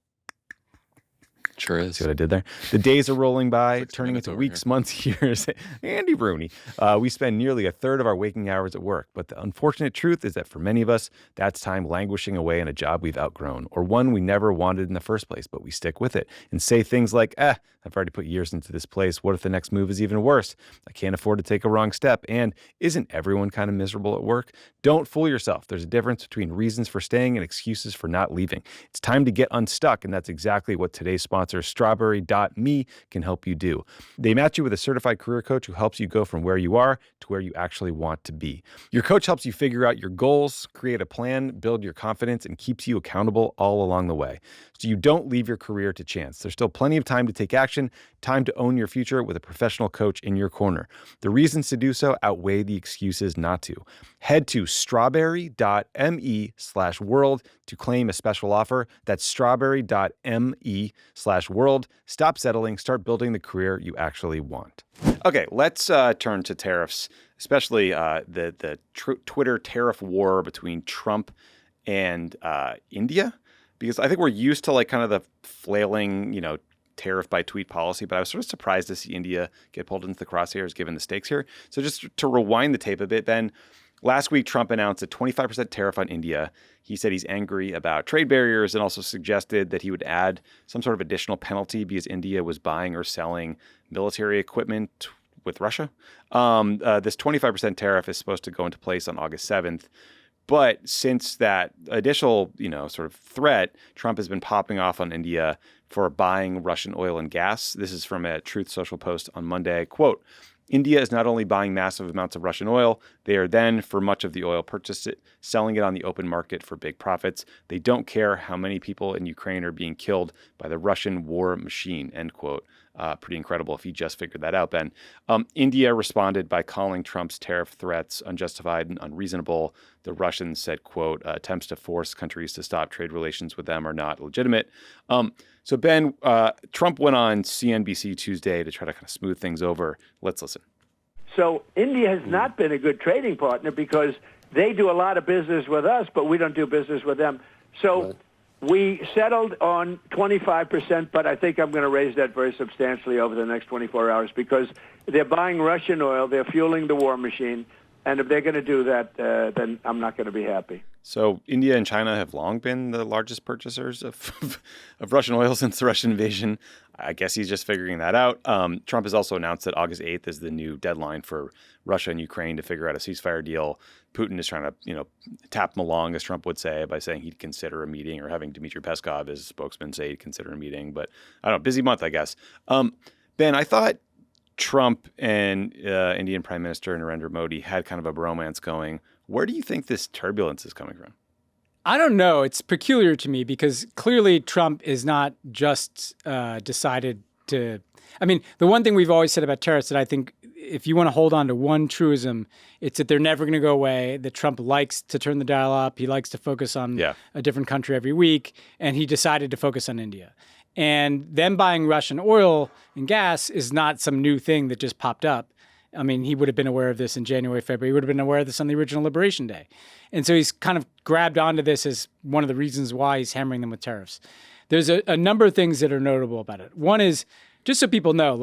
Sure is. See what I did there? The days are rolling by, turning into over weeks, here. months, years. Andy Rooney. We spend nearly a third of our waking hours at work, but the unfortunate truth is that for many of us, that's time languishing away in a job we've outgrown or one we never wanted in the first place, but we stick with it and say things like, I've already put years into this place. What if the next move is even worse? I can't afford to take a wrong step. And isn't everyone kind of miserable at work? Don't fool yourself. There's a difference between reasons for staying and excuses for not leaving. It's time to get unstuck, and that's exactly what today's sponsor, Strawberry.me, can help you do. They match you with a certified career coach who helps you go from where you are to where you actually want to be. Your coach helps you figure out your goals, create a plan, build your confidence, and keeps you accountable all along the way. So you don't leave your career to chance. There's still plenty of time to take action, time to own your future with a professional coach in your corner. The reasons to do so outweigh the excuses not to. Head to strawberry.me/world to claim a special offer. That's strawberry.me/world. Stop settling, start building the career you actually want. Okay, let's turn to tariffs, especially the Twitter tariff war between Trump and India, because I think we're used to like kind of the flailing, tariff by tweet policy, but I was sort of surprised to see India get pulled into the crosshairs given the stakes here. So just to rewind the tape a bit, Ben, last week Trump announced a 25% tariff on India. He said he's angry about trade barriers and also suggested that he would add some sort of additional penalty because India was buying or selling military equipment with Russia. This 25% tariff is supposed to go into place on August 7th. But since that additional, sort of threat, Trump has been popping off on India for buying Russian oil and gas. This is from a Truth Social post on Monday. Quote, India is not only buying massive amounts of Russian oil, they are then, for much of the oil purchased it, selling it on the open market for big profits. They don't care how many people in Ukraine are being killed by the Russian war machine, end quote. Pretty incredible if you just figured that out, Ben. India responded by calling Trump's tariff threats unjustified and unreasonable. The Russians said, quote, attempts to force countries to stop trade relations with them are not legitimate. So, Ben, Trump went on CNBC Tuesday to try to kind of smooth things over. Let's listen. So India has not been a good trading partner because they do a lot of business with us, but we don't do business with them. So we settled on 25%, but I think I'm going to raise that very substantially over the next 24 hours because they're buying Russian oil, they're fueling the war machine, and if they're going to do that, then I'm not going to be happy. So India and China have long been the largest purchasers of Russian oil since the Russian invasion. I guess he's just figuring that out. Trump has also announced that August 8th is the new deadline for Russia and Ukraine to figure out a ceasefire deal. Putin is trying to, tap him along, as Trump would say, by saying he'd consider a meeting or having Dmitry Peskov, his spokesman, say he'd consider a meeting. But I don't know, busy month, I guess. Ben, I thought Trump and Indian Prime Minister Narendra Modi had kind of a bromance going. Where do you think this turbulence is coming from? I don't know. It's peculiar to me because clearly Trump is not just decided to. I mean, the one thing we've always said about tariffs that I think if you want to hold on to one truism, it's that they're never going to go away, that Trump likes to turn the dial up. He likes to focus on a different country every week. And he decided to focus on India. And them buying Russian oil and gas is not some new thing that just popped up. I mean, he would have been aware of this in January, February. He would have been aware of this on the original Liberation Day. And so he's kind of grabbed onto this as one of the reasons why he's hammering them with tariffs. There's a number of things that are notable about it. One is, just so people know,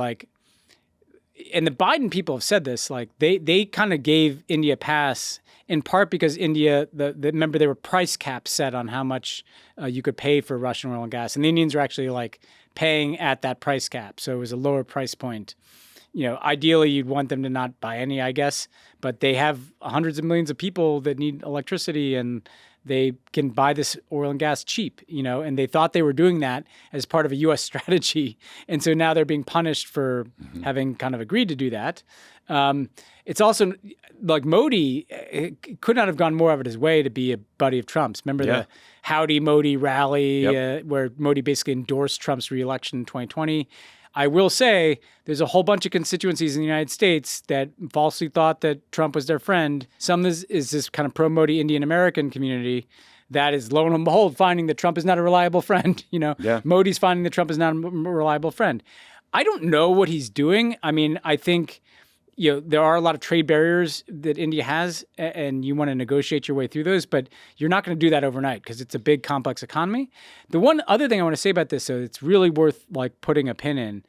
and the Biden people have said this, they kind of gave India a pass in part because India, remember there were price caps set on how much you could pay for Russian oil and gas. And the Indians were actually paying at that price cap. So it was a lower price point. Ideally, you'd want them to not buy any, I guess, but they have hundreds of millions of people that need electricity and they can buy this oil and gas cheap, and they thought they were doing that as part of a U.S. strategy. And so now they're being punished for having kind of agreed to do that. It's also Modi could not have gone more out of his way to be a buddy of Trump's. Remember the Howdy Modi rally where Modi basically endorsed Trump's reelection in 2020. I will say there's a whole bunch of constituencies in the United States that falsely thought that Trump was their friend. Some is this kind of pro-Modi Indian American community that is, lo and behold, finding that Trump is not a reliable friend. Modi's finding that Trump is not a reliable friend. I don't know what he's doing. I mean, I think, there are a lot of trade barriers that India has, and you want to negotiate your way through those, but you're not going to do that overnight because it's a big, complex economy. The one other thing I want to say about this, so it's really worth like putting a pin in,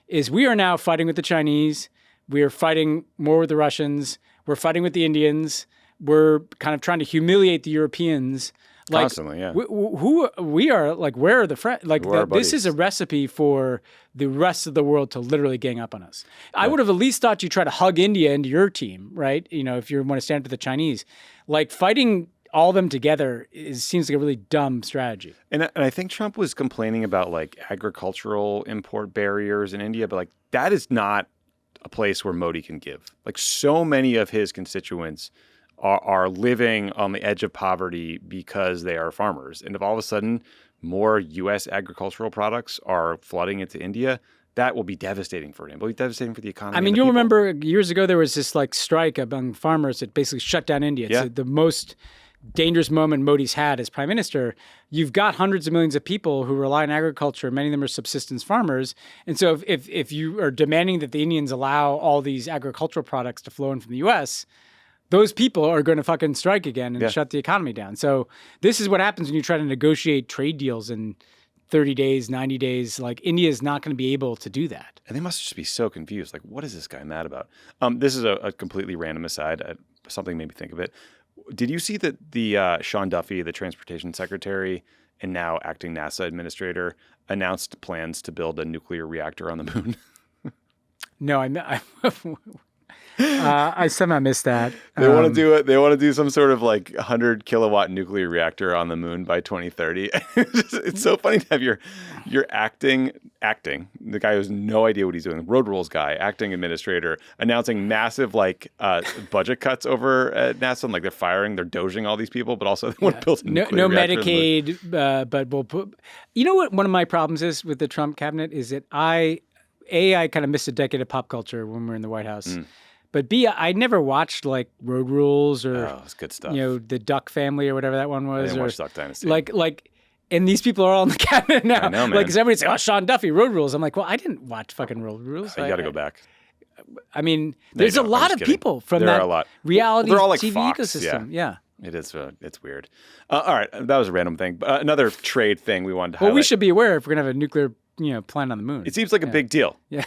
is we are now fighting with the Chinese. We are fighting more with the Russians. We're fighting with the Indians. We're kind of trying to humiliate the Europeans. Constantly, yeah. Who we are, like, where are the friends? Like, this is a recipe for the rest of the world to literally gang up on us. Yeah. I would have at least thought you try to hug India into your team, right? If you want to stand up to the Chinese. Like, fighting all of them together seems like a really dumb strategy. And I think Trump was complaining about, like, agricultural import barriers in India, but, like, that is not a place where Modi can give. Like, so many of his constituents are living on the edge of poverty because they are farmers. And if all of a sudden more U.S. agricultural products are flooding into India, that will be devastating for him. It will be devastating for the economy. I mean, you'll remember years ago there was this like strike among farmers that basically shut down India. It's the most dangerous moment Modi's had as prime minister. You've got hundreds of millions of people who rely on agriculture. Many of them are subsistence farmers. And so if you are demanding that the Indians allow all these agricultural products to flow in from the U.S., those people are going to fucking strike again and shut the economy down. So this is what happens when you try to negotiate trade deals in 30 days, 90 days. Like, India is not going to be able to do that. And they must just be so confused. Like, what is this guy mad about? This is a completely random aside. Something made me think of it. Did you see that the Sean Duffy, the transportation secretary and now acting NASA administrator, announced plans to build a nuclear reactor on the moon? No, I somehow missed that. They want to do it. They want to do some sort of like 100 kilowatt nuclear reactor on the moon by 2030. It's so funny to have your acting, the guy who has no idea what he's doing, road rules guy, acting administrator, announcing massive like budget cuts over at NASA. And, like, they're doging all these people, but also they want to build a nuclear reactor. Medicaid, but we'll put. You know what? One of my problems is with the Trump cabinet is that I kind of missed a decade of pop culture when we were in the White House. But B, I never watched like Road Rules or it's good stuff. The Duck Family or whatever that one was. I didn't watch Duck Dynasty. Like, and these people are all in the cabinet now. I know, man. Like, because everybody say, Sean Duffy, Road Rules. I'm like, well, I didn't watch fucking Road Rules. You got to go back. I mean, there's a lot of people from that reality they're all like TV Fox, ecosystem. Yeah. It is. It's weird. All right, that was a random thing. Another trade thing we wanted to highlight. Well, we should be aware if we're gonna have a nuclear plant on the moon. It seems like a big deal. Yeah.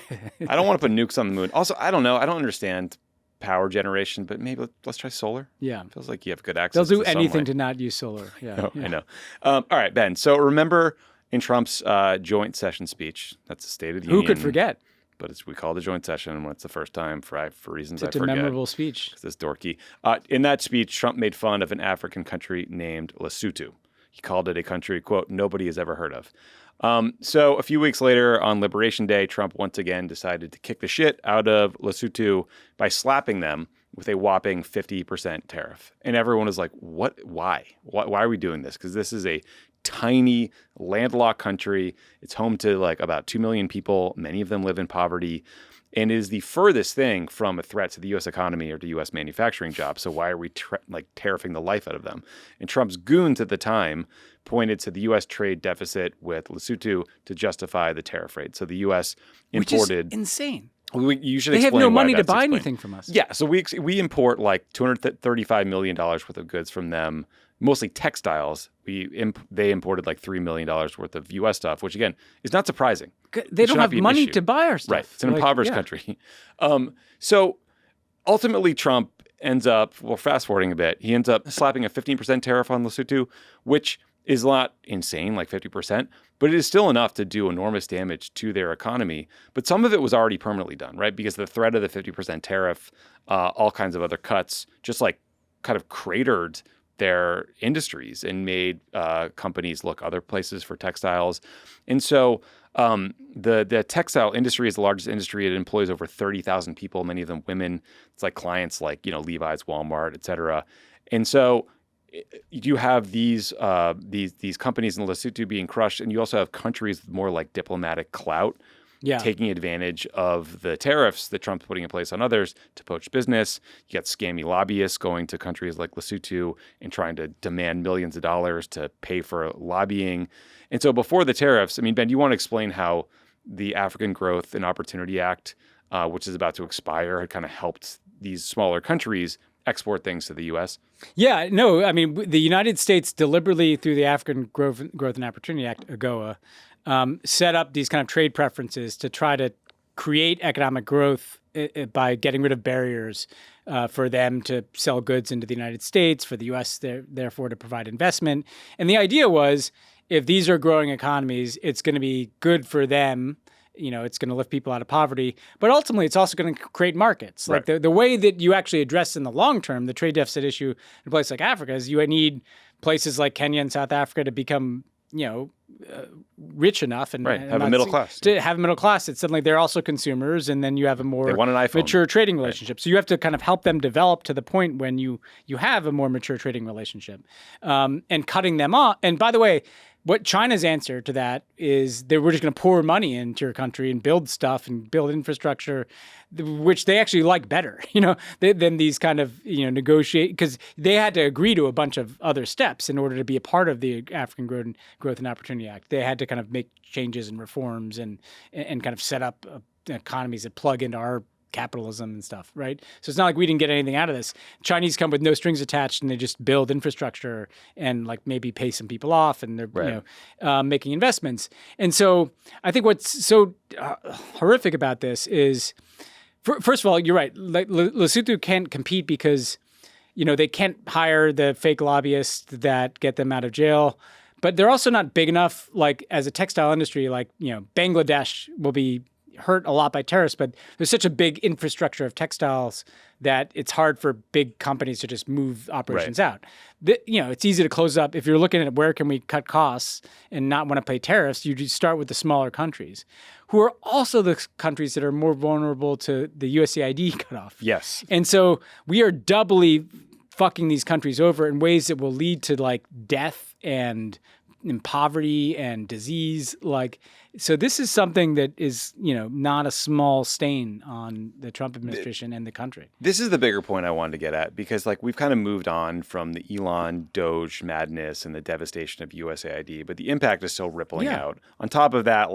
I don't want to put nukes on the moon. Also, I don't know. I don't understand power generation, but maybe let's try solar. Yeah. It feels like you have good access. They'll do to anything sunlight. to not use solar. Yeah. I know. All right, Ben. So remember in Trump's joint session speech, that's the State of the Union. Who could forget? But we call it a joint session when it's the first time for reasons I Such forget. a memorable speech. It's dorky. In that speech, Trump made fun of an African country named Lesotho. He called it a country, quote, nobody has ever heard of. So a few weeks later on Liberation Day, Trump once again decided to kick the shit out of Lesotho by slapping them with a whopping 50% tariff. And everyone was like, what? Why are we doing this? Because this is a tiny landlocked country. It's home to like about 2 million people. Many of them live in poverty and is the furthest thing from a threat to the U.S. economy or to U.S. manufacturing jobs. So why are we tariffing the life out of them? And Trump's goons at the time pointed to the U.S. trade deficit with Lesotho to justify the tariff rate. So the U.S. imported... Which is insane. You should they explain have no why money to that's buy explained. anything from us. Yeah, so we import like $235 million worth of goods from them, mostly textiles. They imported like $3 million worth of U.S. stuff, which again is not surprising. They don't have money to buy our stuff. Right, it's an impoverished country. So ultimately, Trump ends up, fast forwarding a bit, he ends up slapping a 15% tariff on Lesotho, which is not insane, like 50%, but it is still enough to do enormous damage to their economy. But some of it was already permanently done, right? Because the threat of the 50% tariff, all kinds of other cuts, just like kind of cratered their industries and made companies look other places for textiles. And so the textile industry is the largest industry. It employs over 30,000 people, many of them women. It's like clients like, Levi's, Walmart, et cetera. And so you have these companies in Lesotho being crushed, and you also have countries with more like diplomatic clout taking advantage of the tariffs that Trump's putting in place on others to poach business. You got scammy lobbyists going to countries like Lesotho and trying to demand millions of dollars to pay for lobbying. And so before the tariffs, I mean, Ben, do you want to explain how the African Growth and Opportunity Act, which is about to expire, had kind of helped these smaller countries export things to the U.S.? Yeah, no, I mean, the United States deliberately, through the African Growth and Opportunity Act, AGOA, set up these kind of trade preferences to try to create economic growth by getting rid of barriers for them to sell goods into the United States, for the U.S. therefore to provide investment. And the idea was, if these are growing economies, it's going to be good for them. It's going to lift people out of poverty, but ultimately it's also going to create markets. Like the way that you actually address in the long term the trade deficit issue in a place like Africa is you need places like Kenya and South Africa to become, rich enough and have a middle class. To have a middle class. It's suddenly they're also consumers, and then you have a more they want an iPhone. Mature trading relationship. Right. So you have to kind of help them develop to the point when you have a more mature trading relationship, and cutting them off. And by the way, what China's answer to that is we're just going to pour money into your country and build stuff and build infrastructure, which they actually like better, than these kind of, negotiate, because they had to agree to a bunch of other steps in order to be a part of the African Growth and Opportunity Act. They had to kind of make changes and reforms and kind of set up economies that plug into our capitalism and stuff, right? So it's not like we didn't get anything out of this. Chinese come with no strings attached, and they just build infrastructure and like maybe pay some people off, and they're making investments. And so I think what's so horrific about this is, first of all, you're right. Like Lesotho can't compete because they can't hire the fake lobbyists that get them out of jail. But they're also not big enough. Like as a textile industry, like Bangladesh will be hurt a lot by tariffs, but there's such a big infrastructure of textiles that it's hard for big companies to just move operations out. It's easy to close up. If you're looking at where can we cut costs and not want to pay tariffs, you just start with the smaller countries, who are also the countries that are more vulnerable to the USAID cutoff. Yes. And so we are doubly fucking these countries over in ways that will lead to like death and poverty and disease. So this is something that is, not a small stain on the Trump administration and the country. This is the bigger point I wanted to get at, because we've kind of moved on from the Elon Doge madness and the devastation of USAID, but the impact is still rippling out. On top of that,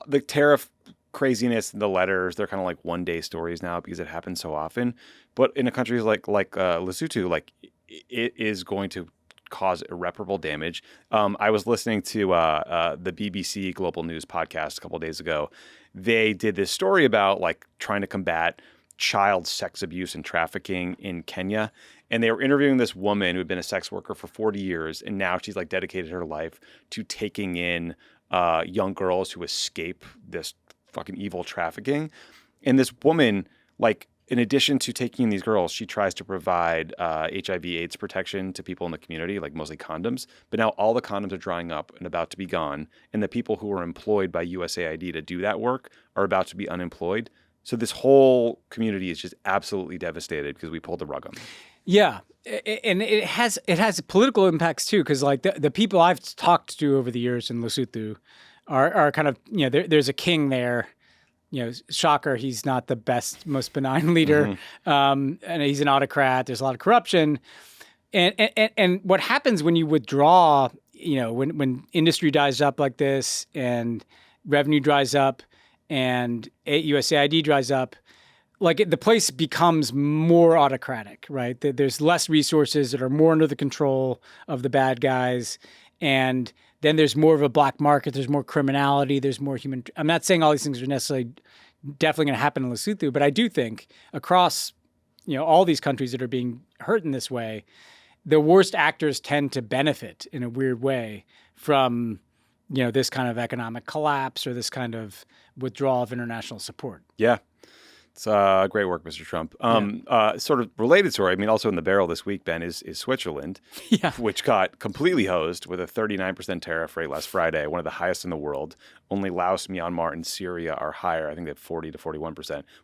the tariff craziness in the letters, they're kind of like one-day stories now because it happens so often. But in a country like Lesotho, it is going to cause irreparable damage. I was listening to the BBC Global News podcast a couple of days ago. They did this story about trying to combat child sex abuse and trafficking in Kenya. And they were interviewing this woman who had been a sex worker for 40 years. And now she's dedicated her life to taking in young girls who escape this fucking evil trafficking. And this woman, in addition to taking in these girls, she tries to provide HIV/AIDS protection to people in the community, mostly condoms. But now all the condoms are drying up and about to be gone. And the people who are employed by USAID to do that work are about to be unemployed. So this whole community is just absolutely devastated because we pulled the rug on them. Yeah. And it has political impacts too, because the people I've talked to over the years in Lesotho are kind of, there's a king there. Shocker, he's not the best, most benign leader. And he's an autocrat. There's a lot of corruption. And what happens when you withdraw, when industry dries up like this and revenue dries up and USAID dries up, the place becomes more autocratic, right? There's less resources that are more under the control of the bad guys. And then there's more of a black market. There's more criminality. There's more human. I'm not saying all these things are definitely going to happen in Lesotho, but I do think across, all these countries that are being hurt in this way, the worst actors tend to benefit in a weird way from, this kind of economic collapse or this kind of withdrawal of international support. Yeah. It's great work, Mr. Trump. Sort of related story, also in the barrel this week, Ben, is Switzerland, which got completely hosed with a 39% tariff rate last Friday, one of the highest in the world. Only Laos, Myanmar, and Syria are higher. I think they have 40 to 41%,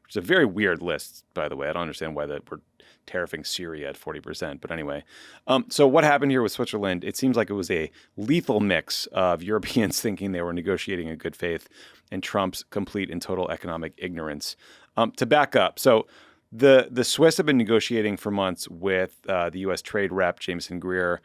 which is a very weird list, by the way. I don't understand why we're tariffing Syria at 40%. But anyway, so what happened here with Switzerland, it seems like it was a lethal mix of Europeans thinking they were negotiating in good faith and Trump's complete and total economic ignorance. To back up, so the Swiss have been negotiating for months with the U.S. trade rep, Ben Gvir,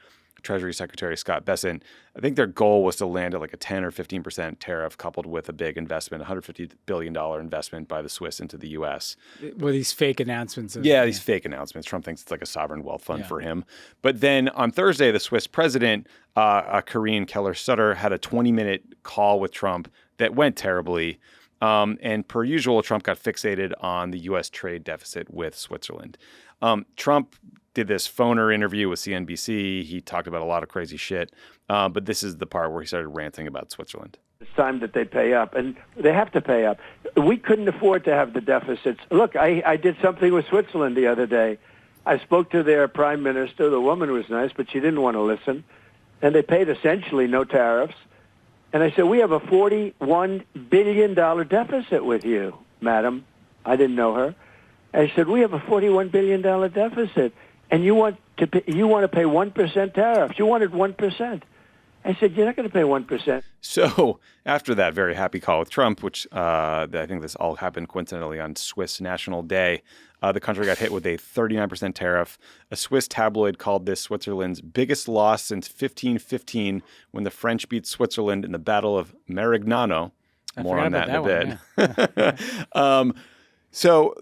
Treasury Secretary Scott Bessent, I think their goal was to land at like a 10 or 15% tariff coupled with a big investment, $150 billion investment by the Swiss into the U.S. Well, these fake announcements. These fake announcements. Trump thinks it's like a sovereign wealth fund for him. But then on Thursday, the Swiss president, Karine Keller-Sutter, had a 20-minute call with Trump that went terribly. And per usual, Trump got fixated on the U.S. trade deficit with Switzerland. Trump did this phoner interview with CNBC. He talked about a lot of crazy shit. But this is the part where he started ranting about Switzerland. It's time that they pay up, and they have to pay up. We couldn't afford to have the deficits. Look, I did something with Switzerland the other day. I spoke to their prime minister. The woman was nice, but she didn't want to listen. And they paid essentially no tariffs. And I said, we have a $41 billion deficit with you, madam. I didn't know her. I said, we have a $41 billion deficit, and you want to pay 1% tariffs. You wanted 1%. I said, you're not going to pay 1%. So after that very happy call with Trump, which I think this all happened coincidentally on Swiss National Day, the country got hit with a 39% tariff. A Swiss tabloid called this Switzerland's biggest loss since 1515 when the French beat Switzerland in the Battle of Marignano. More on that in a bit. Yeah.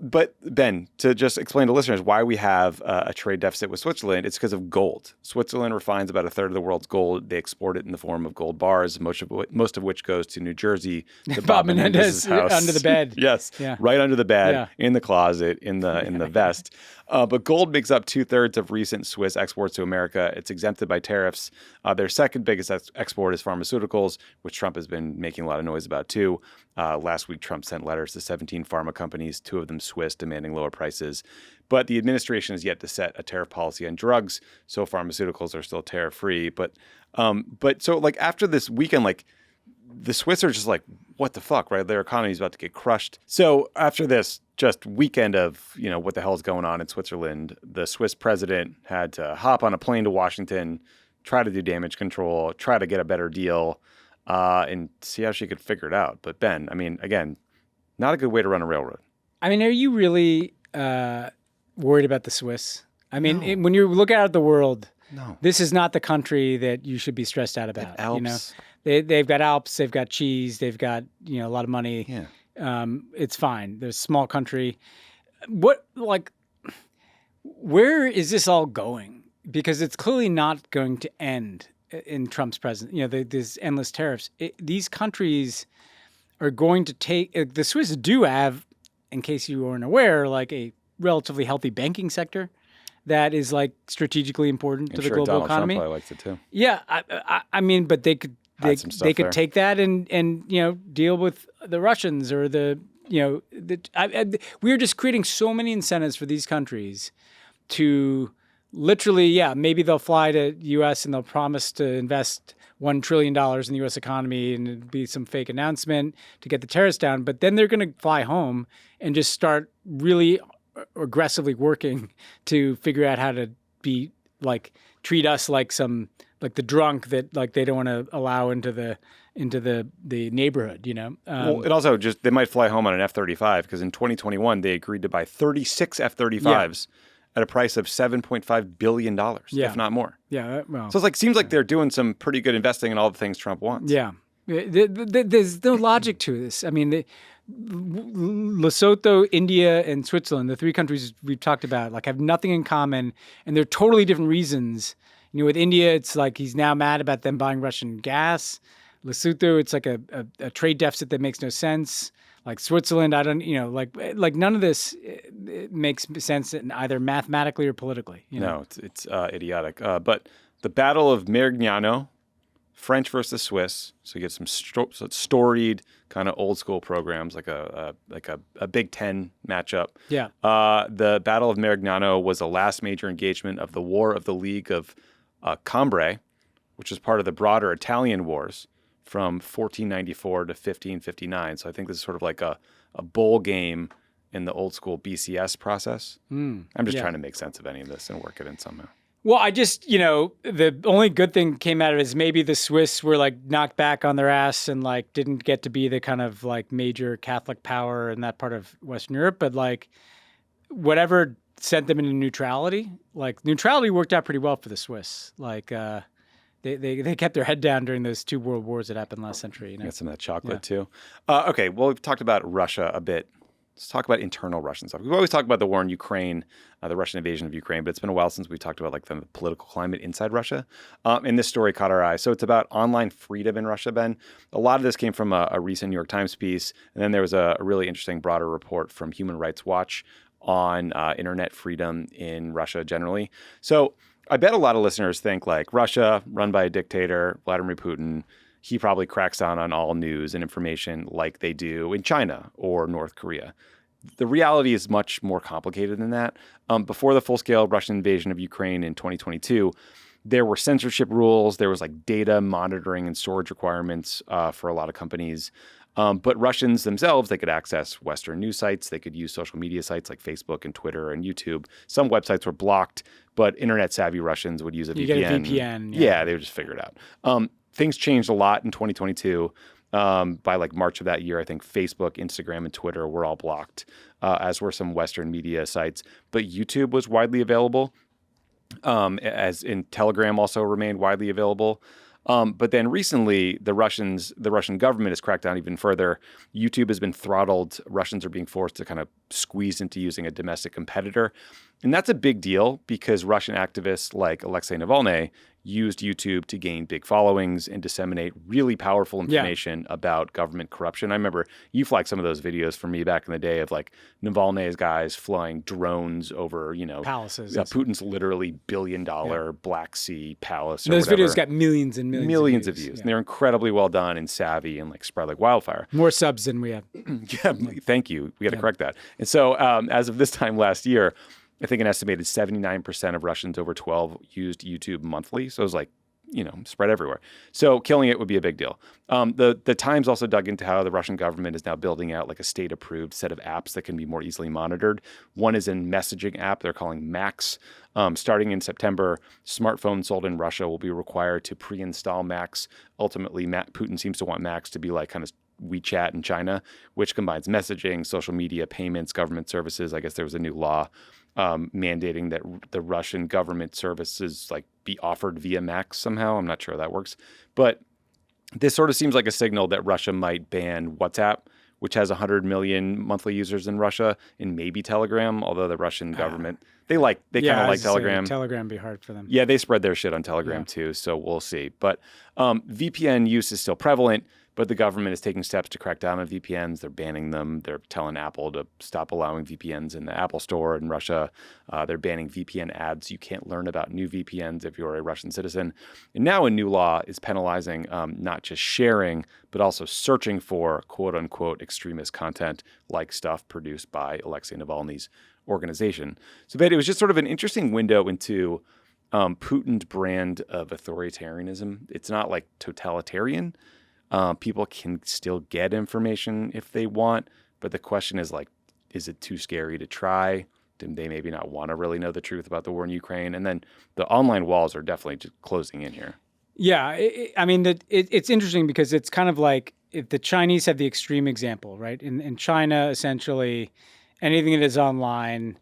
But Ben, to just explain to listeners why we have a trade deficit with Switzerland, it's because of gold. Switzerland refines about a third of the world's gold. They export it in the form of gold bars, most of which goes to New Jersey, to Bob Menendez's house. Under the bed. Yes, right under the bed, in the closet, in the vest. But gold makes up 2/3 of recent Swiss exports to America. It's exempted by tariffs. Their second biggest export is pharmaceuticals, which Trump has been making a lot of noise about too. Last week, Trump sent letters to 17 pharma companies, 2 of them Swiss, demanding lower prices. But the administration has yet to set a tariff policy on drugs, so pharmaceuticals are still tariff-free. But so like after this weekend, like the Swiss are just like, what the fuck, right? Their economy is about to get crushed. So after this just weekend of, what the hell is going on in Switzerland, the Swiss president had to hop on a plane to Washington, try to do damage control, try to get a better deal, and see how she could figure it out. But Ben, I mean, again, not a good way to run a railroad. I mean, are you really worried about the Swiss? I mean, when you look out at the world, this is not the country that you should be stressed out about. Alps. They've got Alps, they've got cheese, they've got a lot of money. Yeah. It's fine. They're a small country. Where is this all going? Because it's clearly not going to end in Trump's presidency. These endless tariffs. These countries are going to take. The Swiss do have, in case you weren't aware, like a relatively healthy banking sector that is like strategically important to the global Donald economy. Trump probably likes it too. Yeah, I mean, but they could. They could take that and deal with the Russians or we're just creating so many incentives for these countries to literally, maybe they'll fly to U.S. and they'll promise to invest $1 trillion in the U.S. economy and it'll be some fake announcement to get the tariffs down. But then they're going to fly home and just start really aggressively working to figure out how to treat us like the drunk that they don't want to allow into the neighborhood, Well, it also they might fly home on an F-35 because in 2021 they agreed to buy 36 F-35s at a price of $7.5 billion, if not more. Yeah, so it's seems like they're doing some pretty good investing in all the things Trump wants. Yeah, there's no logic to this. I mean, Lesotho, India, and Switzerland, the 3 countries we've talked about, have nothing in common, and they're totally different reasons. With India, it's like he's now mad about them buying Russian gas. Lesotho, it's like a trade deficit that makes no sense. Like Switzerland, I don't, none of this makes sense either mathematically or politically. No, it's idiotic. But the Battle of Marignano, French versus Swiss, so you get some storied kind of old school programs like a Big Ten matchup. Yeah. The Battle of Marignano was the last major engagement of the War of the League of Cambrai, which was part of the broader Italian wars from 1494 to 1559. So I think this is sort of like a bowl game in the old school BCS process. I'm just trying to make sense of any of this and work it in somehow. Well, I just, the only good thing came out of it is maybe the Swiss were knocked back on their ass and didn't get to be the kind of major Catholic power in that part of Western Europe. But whatever sent them into neutrality, neutrality worked out pretty well for the Swiss. they kept their head down during those two world wars that happened last century. You know? Got some of that chocolate too. Okay, well, we've talked about Russia a bit. Let's talk about internal Russian stuff. We've always talked about the war in Ukraine, the Russian invasion of Ukraine, but it's been a while since we talked about like the political climate inside Russia. And this story caught our eye. So it's about online freedom in Russia, Ben. A lot of this came from a recent New York Times piece, and then there was a really interesting broader report from Human Rights Watch on internet freedom in Russia generally. So I bet a lot of listeners think like Russia, run by a dictator, Vladimir Putin, he probably cracks down on all news and information like they do in China or North Korea. The reality is much more complicated than that. Before the full-scale Russian invasion of Ukraine in 2022, there were censorship rules. There was like data monitoring and storage requirements for a lot of companies. But Russians themselves, they could access Western news sites. They could use social media sites like Facebook and Twitter and YouTube. Some websites were blocked, but internet-savvy Russians would use a VPN. You get a VPN. Yeah, they would just figure it out. Things changed a lot in 2022. By like March of that year, I think Facebook, Instagram, and Twitter were all blocked, as were some Western media sites. But YouTube was widely available, as in Telegram also remained widely available. But then recently, the Russian government has cracked down even further. YouTube has been throttled. Russians are being forced to kind of squeeze into using a domestic competitor. And that's a big deal because Russian activists like Alexei Navalny used YouTube to gain big followings and disseminate really powerful information about government corruption. I remember you flagged some of those videos for me back in the day of like Navalny's guys flying drones over, palaces. Putin's literally billion-dollar Black Sea palace. Or those whatever. videos got millions and millions of views. And they're incredibly well done and savvy and like spread like wildfire. More subs than we have. Thank you. We got to correct that. And so as of this time last year, I think an estimated 79% of Russians over 12 used YouTube monthly. So it was like, spread everywhere. So killing it would be a big deal. The Times also dug into how the Russian government is now building out like a state-approved set of apps that can be more easily monitored. One is a messaging app they're calling Max. Starting in September, smartphones sold in Russia will be required to pre-install Max. Ultimately, Putin seems to want Max to be like kind of WeChat in China, which combines messaging, social media, payments, government services. I guess there was a new law mandating that the Russian government services like be offered via Max somehow. I'm not sure how that works. But this sort of seems like a signal that Russia might ban WhatsApp, which has 100 million monthly users in Russia, and maybe Telegram, although the Russian government, they kind of like Telegram. Telegram be hard for them. Yeah, they spread their shit on Telegram too, so we'll see. But VPN use is still prevalent, but the government is taking steps to crack down on VPNs. They're banning them. They're telling Apple to stop allowing VPNs in the Apple Store in Russia. They're banning VPN ads. You can't learn about new VPNs if you're a Russian citizen. And now a new law is penalizing not just sharing, but also searching for quote-unquote extremist content like stuff produced by Alexei Navalny's organization. So it was just sort of an interesting window into Putin's brand of authoritarianism. It's not like totalitarian. People can still get information if they want, but the question is like, is it too scary to try? Do they maybe not want to really know the truth about the war in Ukraine? And then the online walls are definitely just closing in here. Yeah, it's interesting because it's kind of like if the Chinese have the extreme example, right? In China, essentially, anything that is online,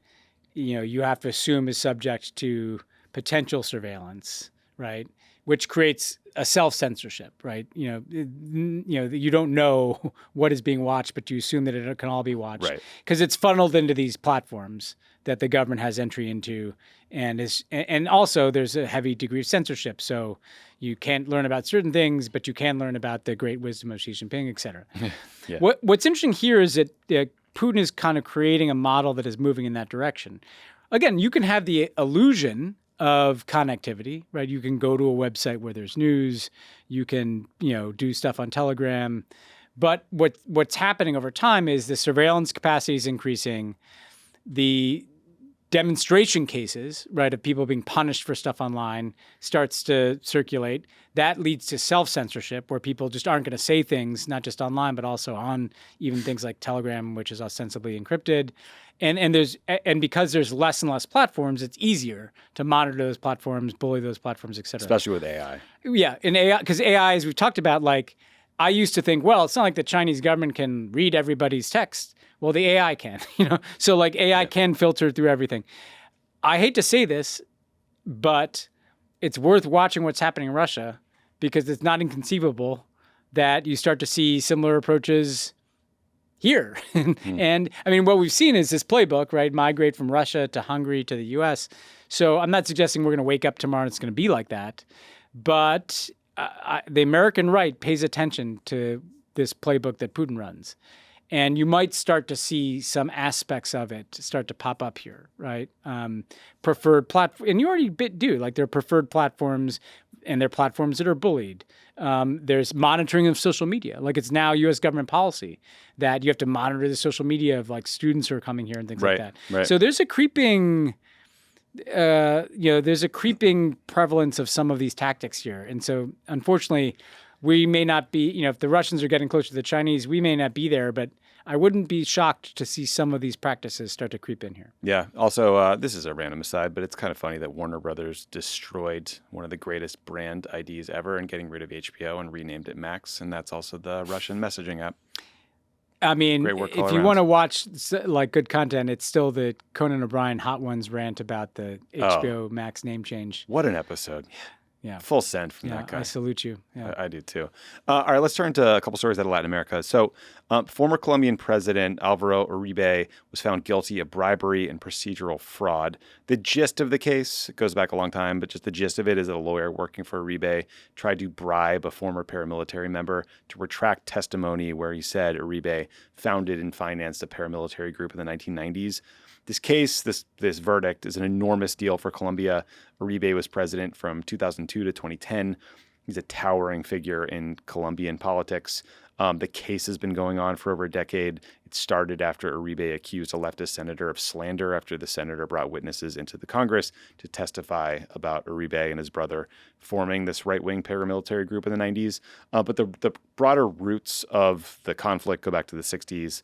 you have to assume is subject to potential surveillance, right? Which creates a self-censorship, right? You don't know what is being watched, but you assume that it can all be watched, right? Because it's funneled into these platforms that the government has entry into, and also there's a heavy degree of censorship. So you can't learn about certain things, but you can learn about the great wisdom of Xi Jinping, et cetera. Yeah. What's interesting here is that Putin is kind of creating a model that is moving in that direction. Again, you can have the illusion of connectivity, right? You can go to a website where there's news. You can, do stuff on Telegram. But what's happening over time is the surveillance capacity is increasing. The demonstration cases, right, of people being punished for stuff online starts to circulate. That leads to self-censorship where people just aren't going to say things, not just online, but also on even things like Telegram, which is ostensibly encrypted. And because there's less and less platforms, it's easier to monitor those platforms, bully those platforms, et cetera. Especially with AI. Yeah, in AI, because AI, as we've talked about, like I used to think, well, it's not like the Chinese government can read everybody's text. Well, the AI can, So like AI can filter through everything. I hate to say this, but it's worth watching what's happening in Russia because it's not inconceivable that you start to see similar approaches here. And I mean, what we've seen is this playbook, right? Migrate from Russia to Hungary to the US. So I'm not suggesting we're going to wake up tomorrow and it's going to be like that. But the American right pays attention to this playbook that Putin runs. And you might start to see some aspects of it start to pop up here, right? Preferred platform, and you already do. Like there are preferred platforms, and there are platforms that are bullied. There's monitoring of social media. Like it's now U.S. government policy that you have to monitor the social media of like students who are coming here and things like that. Right. So there's a creeping, there's a creeping prevalence of some of these tactics here. And so unfortunately, we may not be, if the Russians are getting closer to the Chinese, we may not be there, but I wouldn't be shocked to see some of these practices start to creep in here. Yeah. Also, this is a random aside, but it's kind of funny that Warner Brothers destroyed one of the greatest brand IDs ever in getting rid of HBO and renamed it Max, and that's also the Russian messaging app. I mean, Great work all if you around. want to watch like good content, it's still the Conan O'Brien Hot Ones rant about the HBO Max name change. What an episode. Yeah. Full send from Yeah, that guy. I salute you. Yeah. I do too. All right, let's turn to a couple stories out of Latin America. So, former Colombian President Álvaro Uribe was found guilty of bribery and procedural fraud. The gist of the case, it goes back a long time, but just the gist of it is that a lawyer working for Uribe tried to bribe a former paramilitary member to retract testimony where he said Uribe founded and financed a paramilitary group in the 1990s. This case, this verdict, is an enormous deal for Colombia. Uribe was president from 2002 to 2010. He's a towering figure in Colombian politics. The case has been going on for over a decade. It started after Uribe accused a leftist senator of slander after the senator brought witnesses into the Congress to testify about Uribe and his brother forming this right-wing paramilitary group in the 90s. But the broader roots of the conflict go back to the 60s,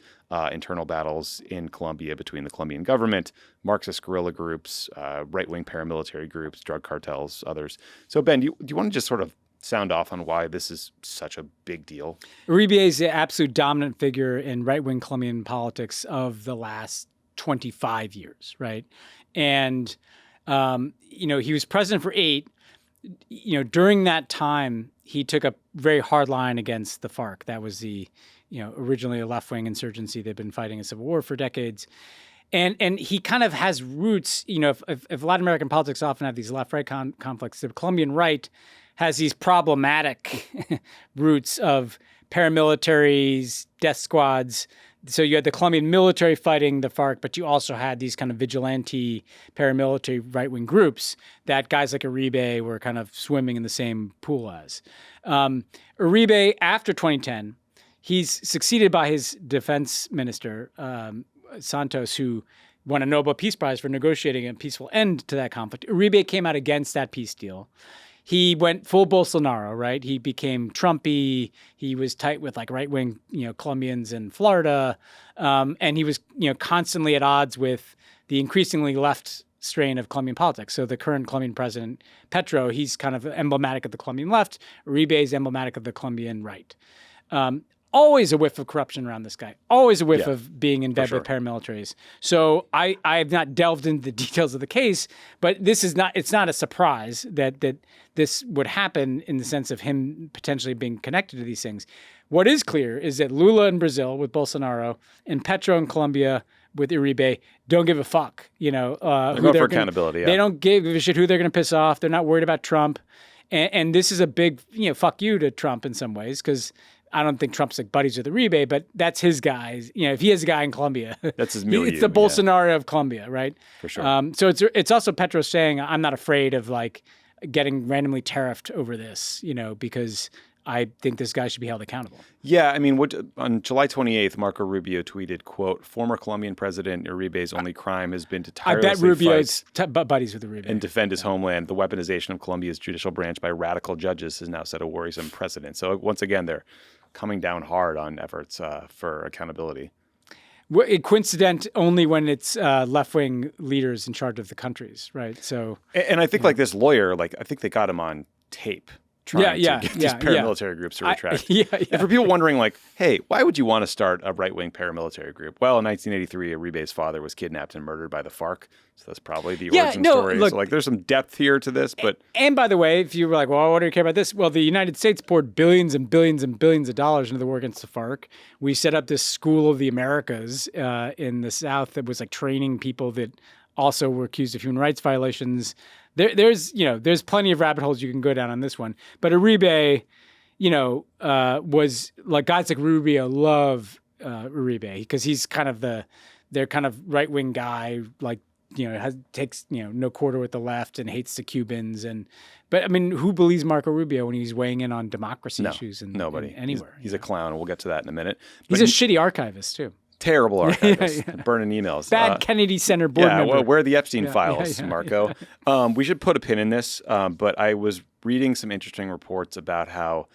internal battles in Colombia between the Colombian government, Marxist guerrilla groups, right-wing paramilitary groups, drug cartels, others. So, Ben, do you want to just sort of sound off on why this is such a big deal? Uribe is the absolute dominant figure in right-wing Colombian politics of the last 25 years, right? And, he was president for 8. During that time, he took a very hard line against the FARC. That was the, originally a left-wing insurgency. They've been fighting a civil war for decades. And he kind of has roots, if Latin American politics often have these left-right conflicts, the Colombian right has these problematic roots of paramilitaries, death squads. So you had the Colombian military fighting the FARC, but you also had these kind of vigilante paramilitary right-wing groups that guys like Uribe were kind of swimming in the same pool as. Uribe, after 2010, he's succeeded by his defense minister, Santos, who won a Nobel Peace Prize for negotiating a peaceful end to that conflict. Uribe came out against that peace deal. He went full Bolsonaro, right? He became Trumpy. He was tight with like right-wing, Colombians in Florida. And he was, constantly at odds with the increasingly left strain of Colombian politics. So the current Colombian president, Petro, he's kind of emblematic of the Colombian left. Uribe is emblematic of the Colombian right. Always a whiff of corruption around this guy. Always a whiff of being in bed with paramilitaries. So I have not delved into the details of the case, but it's not a surprise that this would happen in the sense of him potentially being connected to these things. What is clear is that Lula in Brazil with Bolsonaro and Petro in Colombia with Uribe don't give a fuck. They're going for accountability. They don't give a shit who they're going to piss off. They're not worried about Trump. And this is a big, fuck you to Trump in some ways, because I don't think Trump's like buddies with Uribe, but that's his guy. If he has a guy in Colombia, that's his milieu. It's the Bolsonaro of Colombia, right? For sure. So it's also Petro saying, I'm not afraid of like getting randomly tariffed over this, because I think this guy should be held accountable. Yeah, I mean, on July 28th, Marco Rubio tweeted, quote, "Former Colombian President Uribe's only crime has been to tirelessly I bet Rubio's buddies with Uribe. And defend his homeland. The weaponization of Colombia's judicial branch by radical judges has now set a worrisome precedent." So once again, they're coming down hard on efforts for accountability. Coincident only when it's left-wing leaders in charge of the countries, right? So, and I think like this lawyer, I think they got him on tape trying to get these paramilitary groups to retract. And for people wondering, like, hey, why would you want to start a right-wing paramilitary group? Well, in 1983, Uribe's father was kidnapped and murdered by the FARC. So that's probably the origin story. Look, so, like, there's some depth here to this. But and by the way, if you were like, well, what do you care about this? Well, the United States poured billions and billions and billions of dollars into the war against the FARC. We set up this School of the Americas in the South that was like training people that also were accused of human rights violations. There's plenty of rabbit holes you can go down on this one. But Uribe, was like, guys like Rubio love Uribe because he's kind of their kind of right wing guy, like, takes no quarter with the left and hates the Cubans. But I mean, who believes Marco Rubio when he's weighing in on democracy issues and nobody anywhere? He's a clown. We'll get to that in a minute. He's a shitty archivist too. Terrible archivist, burning emails. Bad Kennedy Center board member. Well, where are the Epstein files, Marco? We should put a pin in this, but I was reading some interesting reports about how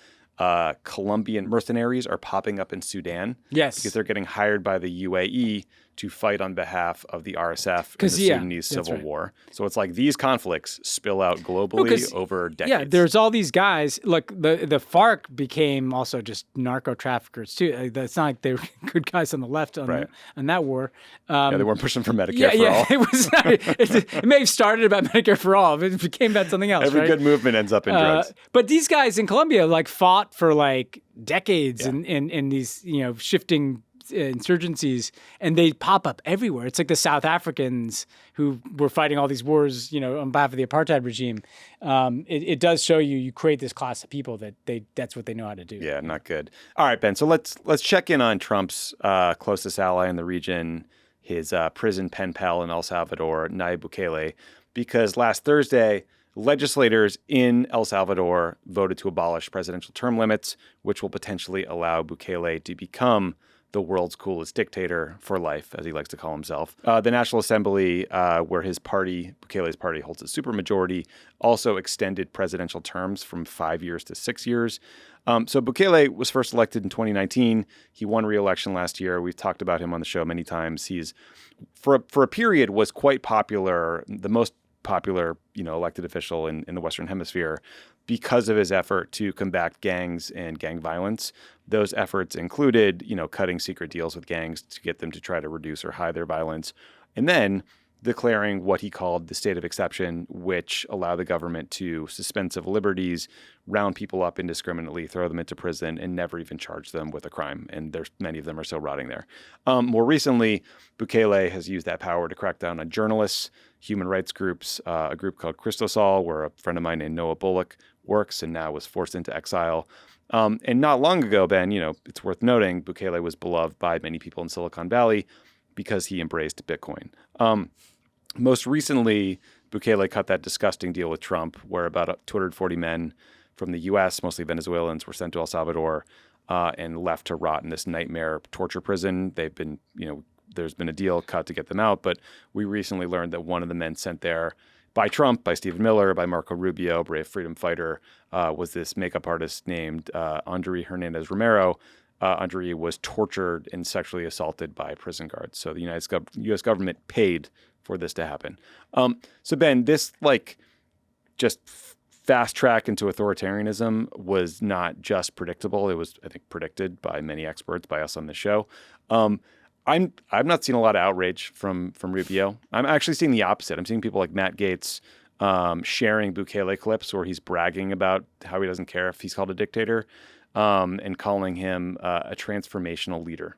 Colombian mercenaries are popping up in Sudan. Yes. Because they're getting hired by the UAE to fight on behalf of the RSF in the Sudanese civil war. So it's like these conflicts spill out globally over decades. Yeah, there's all these guys. Like the FARC became also just narco traffickers too. It's not like they were good guys on the left on that war. They weren't pushing for Medicare for all. It was not, it may have started about Medicare for all, but it became about something else. Every good movement ends up in drugs. But these guys in Colombia like fought for like decades in these shifting insurgencies, and they pop up everywhere. It's like the South Africans who were fighting all these wars, on behalf of the apartheid regime. It does show you create this class of people that's what they know how to do. Yeah, not good. All right, Ben. So let's check in on Trump's closest ally in the region, his prison pen pal in El Salvador, Nayib Bukele, because last Thursday, legislators in El Salvador voted to abolish presidential term limits, which will potentially allow Bukele to become the world's coolest dictator for life, as he likes to call himself. The National Assembly, where his party, Bukele's party, holds a supermajority, also extended presidential terms from 5 years to 6 years. So Bukele was first elected in 2019. He won re-election last year. We've talked about him on the show many times. He's, for a period, was quite popular, the most popular, elected official in the Western Hemisphere because of his effort to combat gangs and gang violence. Those efforts included, cutting secret deals with gangs to get them to try to reduce or hide their violence, and then declaring what he called the state of exception, which allowed the government to suspend civil liberties, round people up indiscriminately, throw them into prison, and never even charge them with a crime. And many of them are still rotting there. More recently, Bukele has used that power to crack down on journalists, human rights groups, a group called Cristosol, where a friend of mine named Noah Bullock works and now was forced into exile. And not long ago, Ben, it's worth noting, Bukele was beloved by many people in Silicon Valley because he embraced Bitcoin. Most recently, Bukele cut that disgusting deal with Trump, where about 240 men from the U.S., mostly Venezuelans, were sent to El Salvador and left to rot in this nightmare torture prison. They've been, there's been a deal cut to get them out, but we recently learned that one of the men sent there by Trump, by Stephen Miller, by Marco Rubio, brave freedom fighter, was this makeup artist named Andre Hernandez Romero. Andre was tortured and sexually assaulted by prison guards. So the U.S. government paid for this to happen. So Ben, this just fast track into authoritarianism was not just predictable. It was, I think, predicted by many experts, by us on the show. I've not seen a lot of outrage from Rubio. I'm actually seeing the opposite. I'm seeing people like Matt Gaetz sharing Bukele clips where he's bragging about how he doesn't care if he's called a dictator and calling him a transformational leader.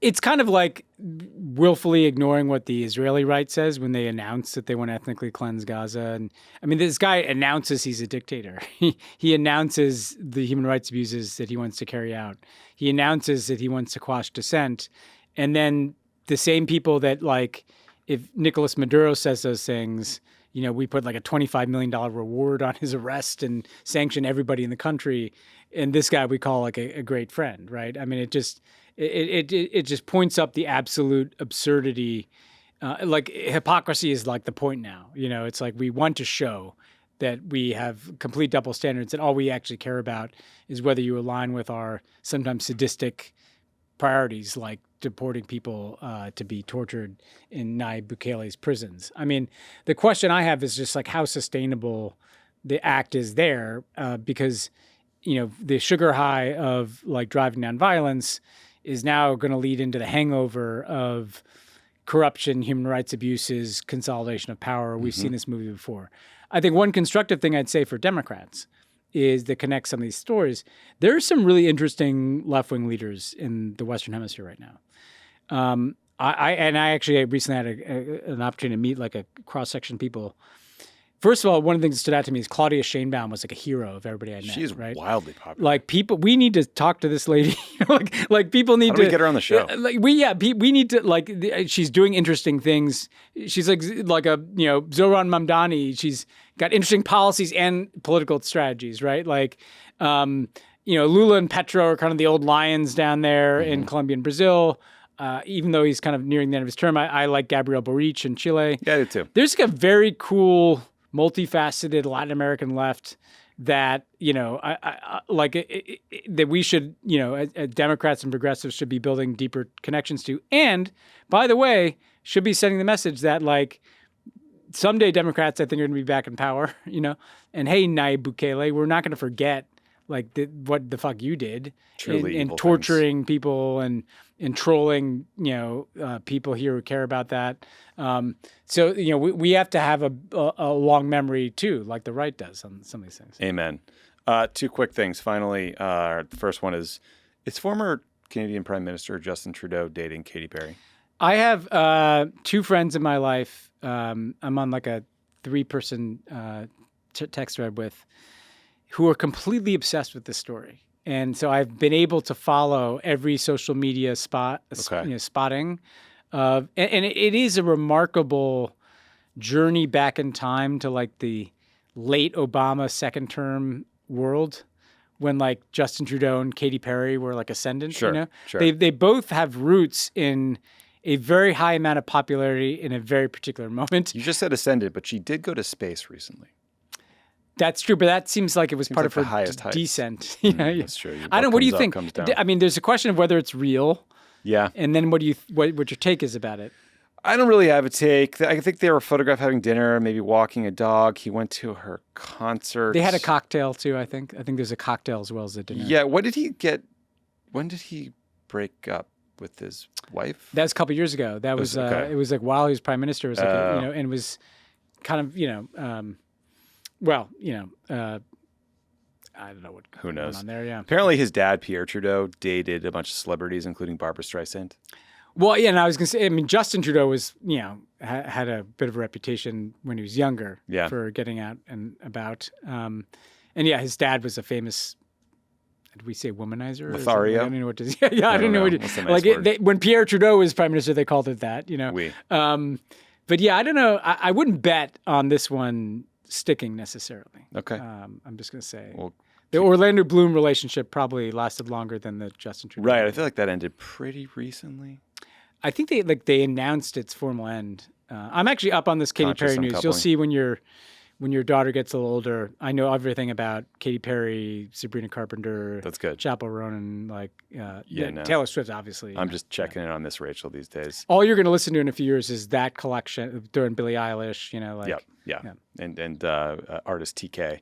It's kind of like willfully ignoring what the Israeli right says when they announce that they want to ethnically cleanse Gaza. And I mean, this guy announces he's a dictator. He announces the human rights abuses that he wants to carry out. He announces that he wants to quash dissent. And then the same people that, if Nicolas Maduro says those things, we put a $25 million reward on his arrest and sanction everybody in the country. And this guy we call a great friend, right? I mean, it just points up the absolute absurdity. Hypocrisy is the point now. It's like we want to show that we have complete double standards, and all we actually care about is whether you align with our sometimes sadistic priorities, like deporting people to be tortured in Nayib Bukele's prisons. I mean, the question I have is just how sustainable the act is there because, the sugar high of like driving down violence is now going to lead into the hangover of corruption, human rights abuses, consolidation of power. We've seen this movie before. I think one constructive thing I'd say for Democrats is that connects some of these stories. There are some really interesting left-wing leaders in the Western Hemisphere right now. I actually recently had an opportunity to meet like a cross-section of people. First of all, one of the things that stood out to me is Claudia Sheinbaum was like a hero of everybody I met. She's right? wildly popular. Like people, we need to talk to this lady. like people need How do to we get her on the show? We need to she's doing interesting things. She's like a Zoran Mamdani. She's got interesting policies and political strategies, right? Like, Lula and Petro are kind of the old lions down there in Colombia and Brazil. Even though he's kind of nearing the end of his term, I like Gabriel Boric in Chile. Yeah, I do too. There's like a very cool, multifaceted Latin American left that, that we should, as Democrats and progressives should be building deeper connections to. And, by the way, should be sending the message that, like, someday Democrats, I think, are going to be back in power, And, hey, Nayib Bukele, we're not going to forget, what the fuck you did in torturing people and trolling, people here who care about that. So, we have to have a long memory too, like the right does on some of these things. Amen. Two quick things. Finally, the first one is former Canadian Prime Minister Justin Trudeau dating Katy Perry? I have two friends in my life. I'm on like a 3-person text thread with who are completely obsessed with this story. And so I've been able to follow every social media spotting. And it is a remarkable journey back in time to like the late Obama second term world when like Justin Trudeau and Katy Perry were like ascendant. Sure. They both have roots in a very high amount of popularity in a very particular moment. You just said ascendant, but she did go to space recently. That's true, but that seems like it was part of her descent. That's true. I don't know. What do you think? I mean, there's a question of whether it's real. Yeah. And then what your take is about it? I don't really have a take. I think they were photographed having dinner, maybe walking a dog. He went to her concert. They had a cocktail too, I think. I think there's a cocktail as well as a dinner. Yeah. When did he break up with his wife? That was a couple of years ago. That was it was like while he was prime minister. It was like and it was kind of I don't know what. Who knows? On there, yeah. Apparently, his dad Pierre Trudeau dated a bunch of celebrities, including Barbra Streisand. Well, yeah, and I was going to say, I mean, Justin Trudeau was, had a bit of a reputation when he was younger for getting out and about. And yeah, his dad was a famous, did we say womanizer? Lothario? I don't know what to say. Yeah, I don't know. What's the nice word? When Pierre Trudeau was prime minister, they called it that, Oui. But yeah, I don't know. I wouldn't bet on this one sticking necessarily. Okay. I'm just going to say. Well, the Orlando Bloom relationship probably lasted longer than the Justin Trudeau. Right. I feel like that ended pretty recently. I think they announced its formal end. I'm actually up on this Katy Perry news. Uncoupling. You'll see when your daughter gets a little older. I know everything about Katy Perry, Sabrina Carpenter. That's good. Chappell Ronan, no. Taylor Swift, obviously. I'm just checking in on this Rachel these days. All you're going to listen to in a few years is that collection during Billie Eilish. Yeah. And artist TK.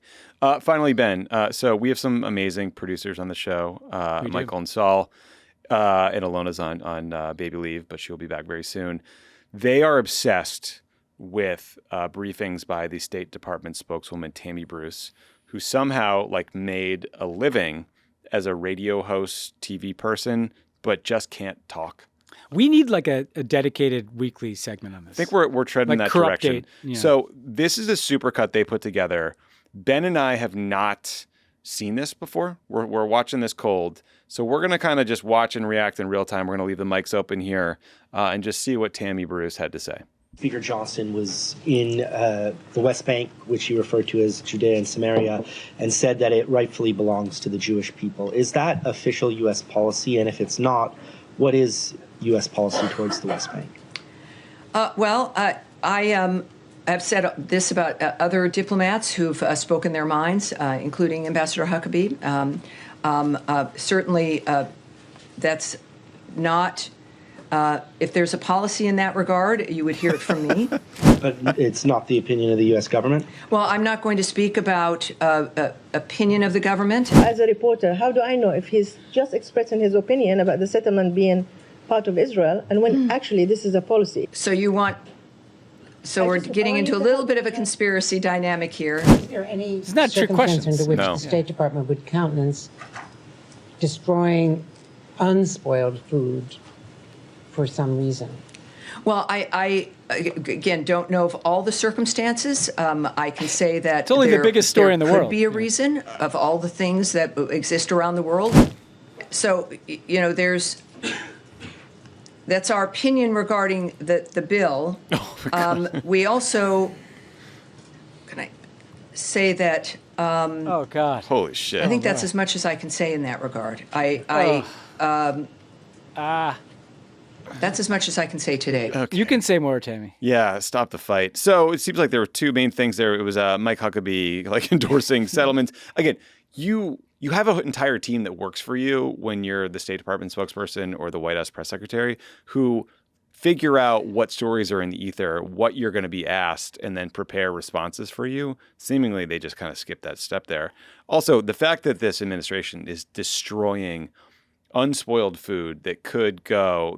Finally, Ben. So we have some amazing producers on the show. Michael and Saul. And Alona's on baby leave, but she'll be back very soon. They are obsessed with briefings by the State Department spokeswoman Tammy Bruce, who somehow made a living as a radio host, TV person, but just can't talk. We need a dedicated weekly segment on this. I think we're treading that direction. Yeah. So this is a supercut they put together. Ben and I have not seen this before. We're watching this cold. So we're going to kind of just watch and react in real time. We're going to leave the mics open here and just see what Tammy Bruce had to say. Speaker Johnson was in the West Bank, which he referred to as Judea and Samaria, and said that it rightfully belongs to the Jewish people. Is that official U.S. policy? And if it's not, what is U.S. policy towards the West Bank? I have said this about other diplomats who've spoken their minds, including Ambassador Huckabee. Certainly, that's not. If there's a policy in that regard, you would hear it from me. But it's not the opinion of the U.S. government? Well, I'm not going to speak about opinion of the government. As a reporter, how do I know if he's just expressing his opinion about the settlement being part of Israel and when actually this is a policy? So we're getting into a little bit of a conspiracy dynamic here. Is there any It's not trick circumstance questions. under which No. the State Department would countenance destroying unspoiled food for some reason? Well, I again don't know of all the circumstances. I can say that It's only the biggest story in the there world. could be a reason of all the things that exist around the world. So, that's our opinion regarding the bill. We also, can I say that? Oh God. Holy shit. I think that's as much as I can say in that regard. That's as much as I can say today. You can say more, Tammy. Yeah, stop the fight. So it seems like there were two main things there. It was Mike Huckabee like endorsing settlements. Again, you have an entire team that works for you when you're the State Department spokesperson or the White House press secretary who figure out what stories are in the ether, what you're going to be asked, and then prepare responses for you. Seemingly, they just kind of skip that step there. Also, the fact that this administration is destroying unspoiled food that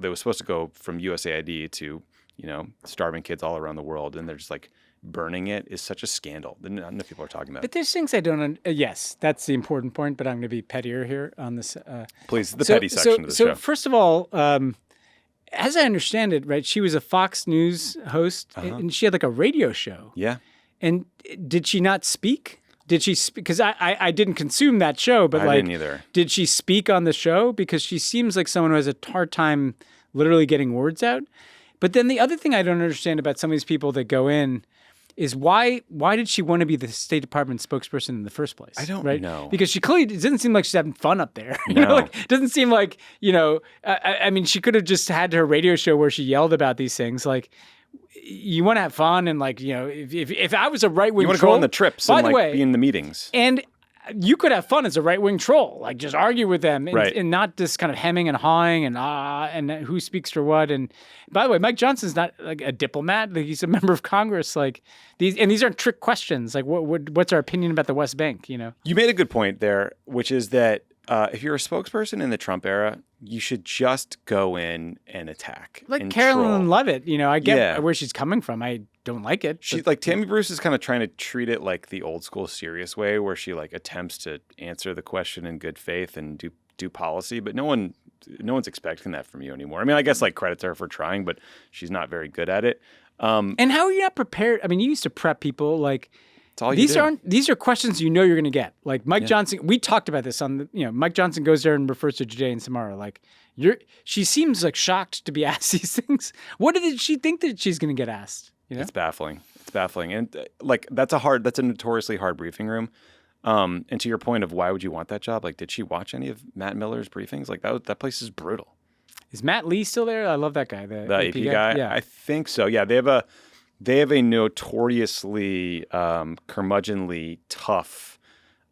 was supposed to go from USAID to, starving kids all around the world, and they're just like burning it is such a scandal that not enough people are talking about. But there's things I don't. Yes, that's the important point. But I'm going to be pettier here on this. Please, the petty section of the so show. first of all, as I understand it, right, she was a Fox News host, and she had like a radio show. Yeah. And did she not speak? Did she speak? Because I didn't consume that show, but I didn't either. Did she speak on the show? Because she seems like someone who has a hard time literally getting words out. But then the other thing I don't understand about some of these people that go in is why did she want to be the State Department spokesperson in the first place? I don't know. Because she clearly, it doesn't seem like she's having fun up there. No. It doesn't seem like, I mean, she could have just had her radio show where she yelled about these things. Like, you want to have fun and if I was a right-wing troll. You want to go on the trips by and the way, be in the meetings. And you could have fun as a right-wing troll, like just argue with them and not this kind of hemming and hawing and who speaks for what. And by the way, Mike Johnson's not like a diplomat. Like, he's a member of Congress. Like these aren't trick questions. Like what's our opinion about the West Bank? You made a good point there, which is that if you're a spokesperson in the Trump era, you should just go in and attack. Like and Carolyn troll. Levitt, I get where she's coming from. I don't like it. She like Tammy Bruce is kind of trying to treat it like the old school serious way, where she like attempts to answer the question in good faith and do policy, but no one's expecting that from you anymore. I mean, I guess like credit to her for trying, but she's not very good at it. And how are you not prepared? I mean, you used to prep people like. These are questions you're going to get. Like Mike Johnson, we talked about this on Mike Johnson goes there and refers to Judea and Samara. Like she seems like shocked to be asked these things. What did she think that she's going to get asked? It's baffling. And that's a notoriously hard briefing room. And to your point of why would you want that job? Like, did she watch any of Matt Miller's briefings? Like that place is brutal. Is Matt Lee still there? I love that guy. The AP guy? Yeah, I think so. Yeah, they have a notoriously curmudgeonly tough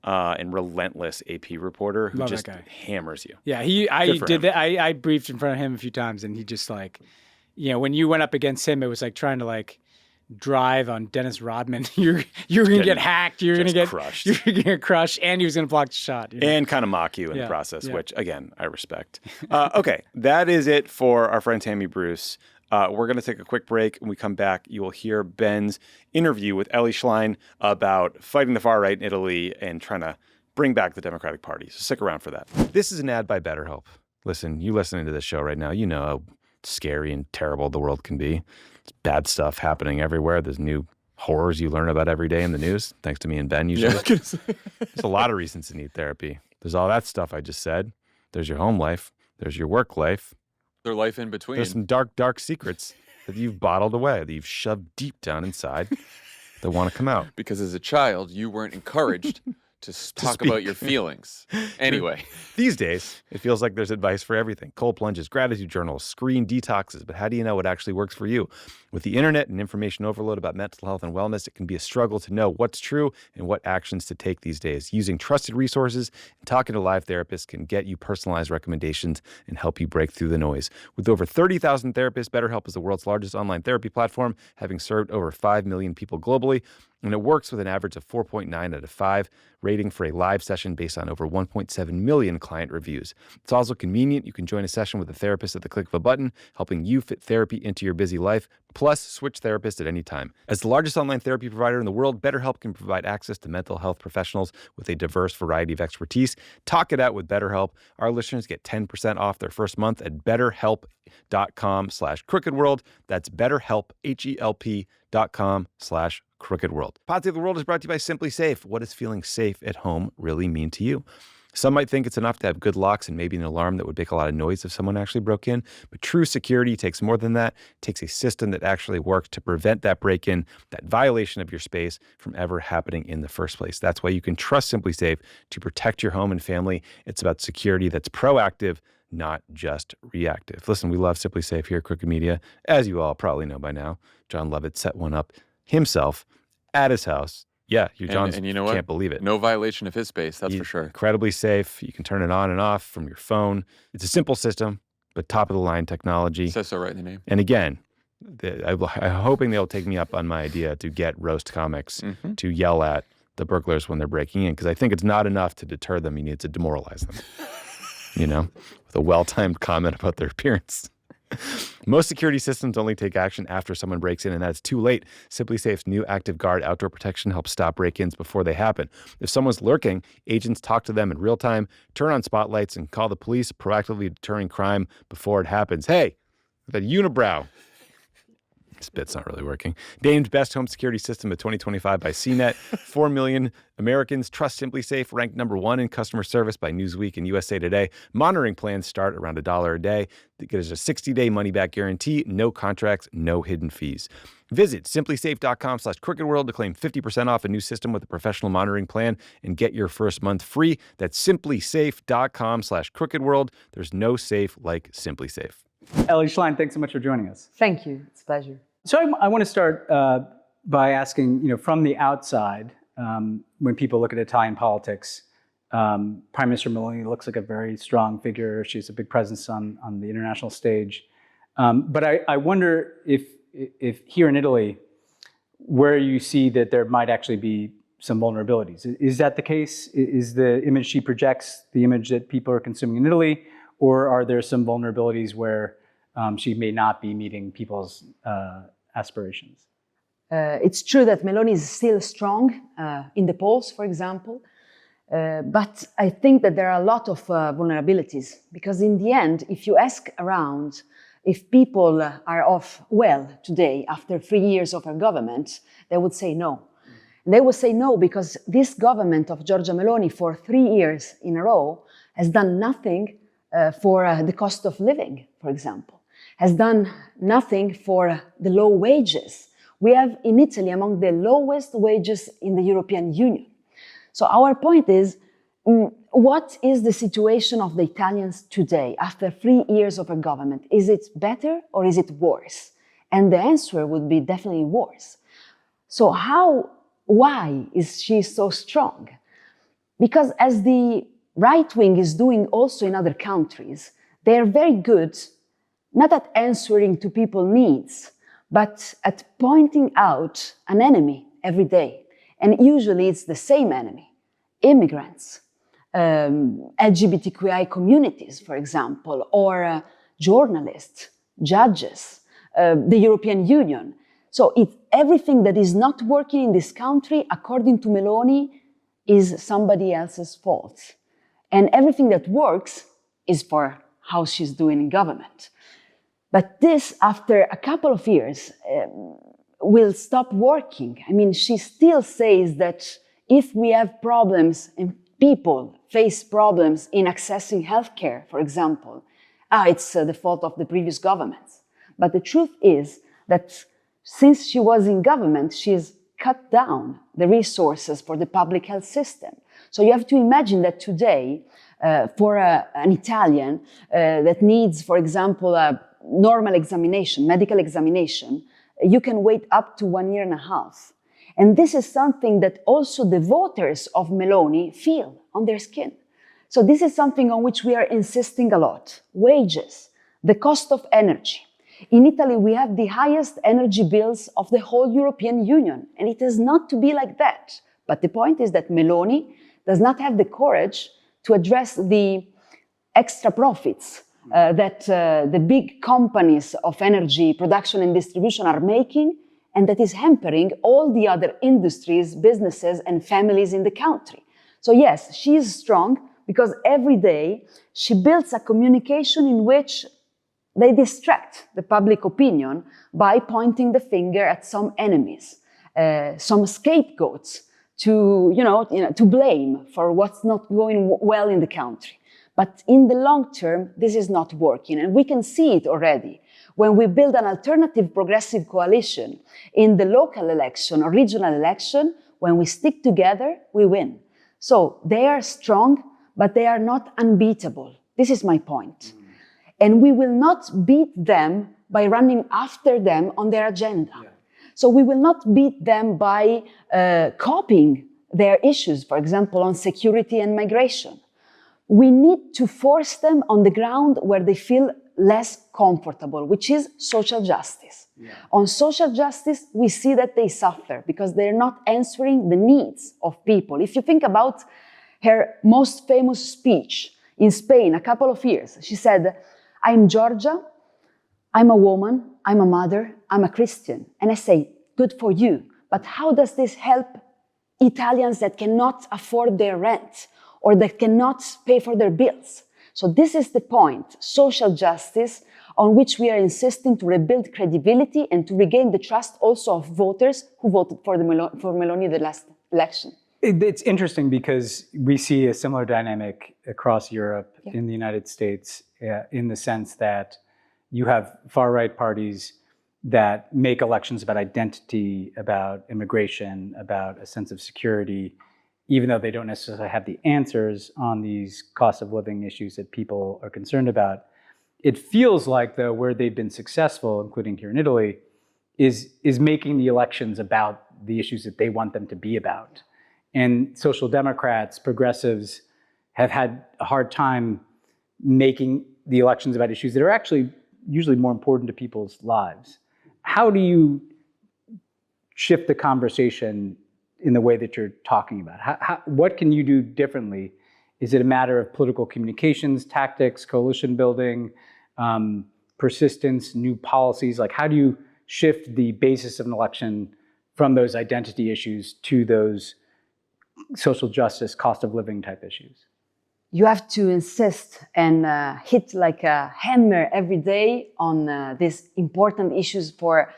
and relentless AP reporter who just hammers you. Yeah, I briefed in front of him a few times, and he just when you went up against him, it was like trying to drive on Dennis Rodman. You're going to get hacked. You're going to get crushed. You're going to get crushed, and he was going to block the shot. And kind of mock you in the process, which, again, I respect. Okay, that is it for our friend Tammy Bruce. We're going to take a quick break. When we come back, you will hear Ben's interview with Elly Schlein about fighting the far right in Italy and trying to bring back the Democratic Party. So stick around for that. This is an ad by BetterHelp. Listen, you listening to this show right now, you know how scary and terrible the world can be. It's bad stuff happening everywhere. There's new horrors you learn about every day in the news, thanks to me and Ben usually. There's a lot of reasons to need therapy. There's all that stuff I just said. There's your home life. There's your work life. Their life in between. There's some dark, dark secrets that you've bottled away, that you've shoved deep down inside that want to come out. Because as a child, you weren't encouraged to talk about your feelings. Anyway. These days, it feels like there's advice for everything. Cold plunges, gratitude journals, screen detoxes. But how do you know what actually works for you? With the internet and information overload about mental health and wellness, it can be a struggle to know what's true and what actions to take these days. Using trusted resources and talking to live therapists can get you personalized recommendations and help you break through the noise. With over 30,000 therapists, BetterHelp is the world's largest online therapy platform, having served over 5 million people globally. And it works with an average of 4.9 out of 5 rating for a live session based on over 1.7 million client reviews. It's also convenient. You can join a session with a therapist at the click of a button, helping you fit therapy into your busy life, plus switch therapists at any time. As the largest online therapy provider in the world, BetterHelp can provide access to mental health professionals with a diverse variety of expertise. Talk it out with BetterHelp. Our listeners get 10% off their first month at betterhelp.com/crookedworld. That's BetterHelp, HELP.com/crookedworld. Pod Save the World is brought to you by Simply Safe. What does feeling safe at home really mean to you? Some might think it's enough to have good locks and maybe an alarm that would make a lot of noise if someone actually broke in. But true security takes more than that. It takes a system that actually works to prevent that break-in, that violation of your space from ever happening in the first place. That's why you can trust Simply Safe to protect your home and family. It's about security that's proactive, not just reactive. Listen, we love Simply Safe here at Crooked Media. As you all probably know by now, John Lovett set one up himself at his house. Yeah, your John's and you know what? Can't believe it. No violation of his space, that's for sure. Incredibly safe. You can turn it on and off from your phone. It's a simple system, but top of the line technology. It says so right in the name. And again, I'm hoping they'll take me up on my idea to get roast comics to yell at the burglars when they're breaking in, because I think it's not enough to deter them. You need to demoralize them, with a well-timed comment about their appearance. Most security systems only take action after someone breaks in, and that's too late. Simply Safe's new Active Guard outdoor protection helps stop break-ins before they happen. If someone's lurking, agents talk to them in real time, turn on spotlights, and call the police, proactively deterring crime before it happens. Hey, that unibrow. Spit's not really working. Named Best Home Security System of 2025 by CNET. 4 million Americans trust Simply Safe, ranked #1 in customer service by Newsweek and USA Today. Monitoring plans start around $1 a day. There's a 60-day money-back guarantee, no contracts, no hidden fees. Visit simplysafe.com/crookedworld to claim 50% off a new system with a professional monitoring plan and get your first month free. That's simplysafe.com/crookedworld. There's no safe like Simply Safe. Elly Schlein, thanks so much for joining us. Thank you. It's a pleasure. So I want to start by asking, from the outside, when people look at Italian politics, Prime Minister Meloni looks like a very strong figure. She's a big presence on the international stage. But I wonder if here in Italy, where you see that there might actually be some vulnerabilities. Is that the case? Is the image she projects the image that people are consuming in Italy? Or are there some vulnerabilities where she may not be meeting people's aspirations? It's true that Meloni is still strong in the polls, for example, but I think that there are a lot of vulnerabilities, because in the end, if you ask around if people are off well today after 3 years of her government, they would say no. And they would say no because this government of Giorgia Meloni for 3 years in a row has done nothing for the cost of living, for example, has done nothing for the low wages. We have in Italy among the lowest wages in the European Union. So our point is, what is the situation of the Italians today after 3 years of a government? Is it better or is it worse? And the answer would be definitely worse. So why is she so strong? Because as the right wing is doing also in other countries, they are very good, not at answering to people's needs, but at pointing out an enemy every day. And usually it's the same enemy: immigrants, LGBTQI communities, for example, or journalists, judges, the European Union. So everything that is not working in this country, according to Meloni, is somebody else's fault. And everything that works is for how she's doing in government. But this, after a couple of years, will stop working. I mean, she still says that if we have problems and people face problems in accessing healthcare, for example, it's the fault of the previous governments. But the truth is that since she was in government, she has cut down the resources for the public health system. So you have to imagine that today, for an Italian that needs, for example, a normal examination, medical examination, you can wait up to 1.5 years. And this is something that also the voters of Meloni feel on their skin. So this is something on which we are insisting a lot. Wages, the cost of energy. In Italy, we have the highest energy bills of the whole European Union, and it is not to be like that. But the point is that Meloni does not have the courage to address the extra profits that the big companies of energy production and distribution are making, and that is hampering all the other industries, businesses, and families in the country. So yes, she is strong because every day she builds a communication in which they distract the public opinion by pointing the finger at some enemies, some scapegoats to blame for what's not going well in the country. But in the long term, this is not working, and we can see it already. When we build an alternative progressive coalition in the local election or regional election, when we stick together, we win. So they are strong, but they are not unbeatable. This is my point. And we will not beat them by running after them on their agenda. Yeah. So we will not beat them by copying their issues, for example, on security and migration. We need to force them on the ground where they feel less comfortable, which is social justice. Yeah. On social justice, we see that they suffer because they're not answering the needs of people. If you think about her most famous speech in Spain a couple of years, she said, "I'm Giorgia, I'm a woman, I'm a mother, I'm a Christian." And I say, good for you, but how does this help Italians that cannot afford their rent or that cannot pay for their bills? So this is the point, social justice, on which we are insisting to rebuild credibility and to regain the trust also of voters who voted for Meloni the last election. It's interesting because we see a similar dynamic across Europe, in the United States, in the sense that you have far-right parties that make elections about identity, about immigration, about a sense of security, even though they don't necessarily have the answers on these cost of living issues that people are concerned about. It feels like, though, where they've been successful, including here in Italy, is making the elections about the issues that they want them to be about. And social democrats, progressives, have had a hard time making the elections about issues that are actually usually more important to people's lives. How do you shift the conversation in the way that you're talking about? What can you do differently? Is it a matter of political communications, tactics, coalition building, persistence, new policies? Like, how do you shift the basis of an election from those identity issues to those social justice, cost of living type issues? You have to insist and hit like a hammer every day on these important issues for,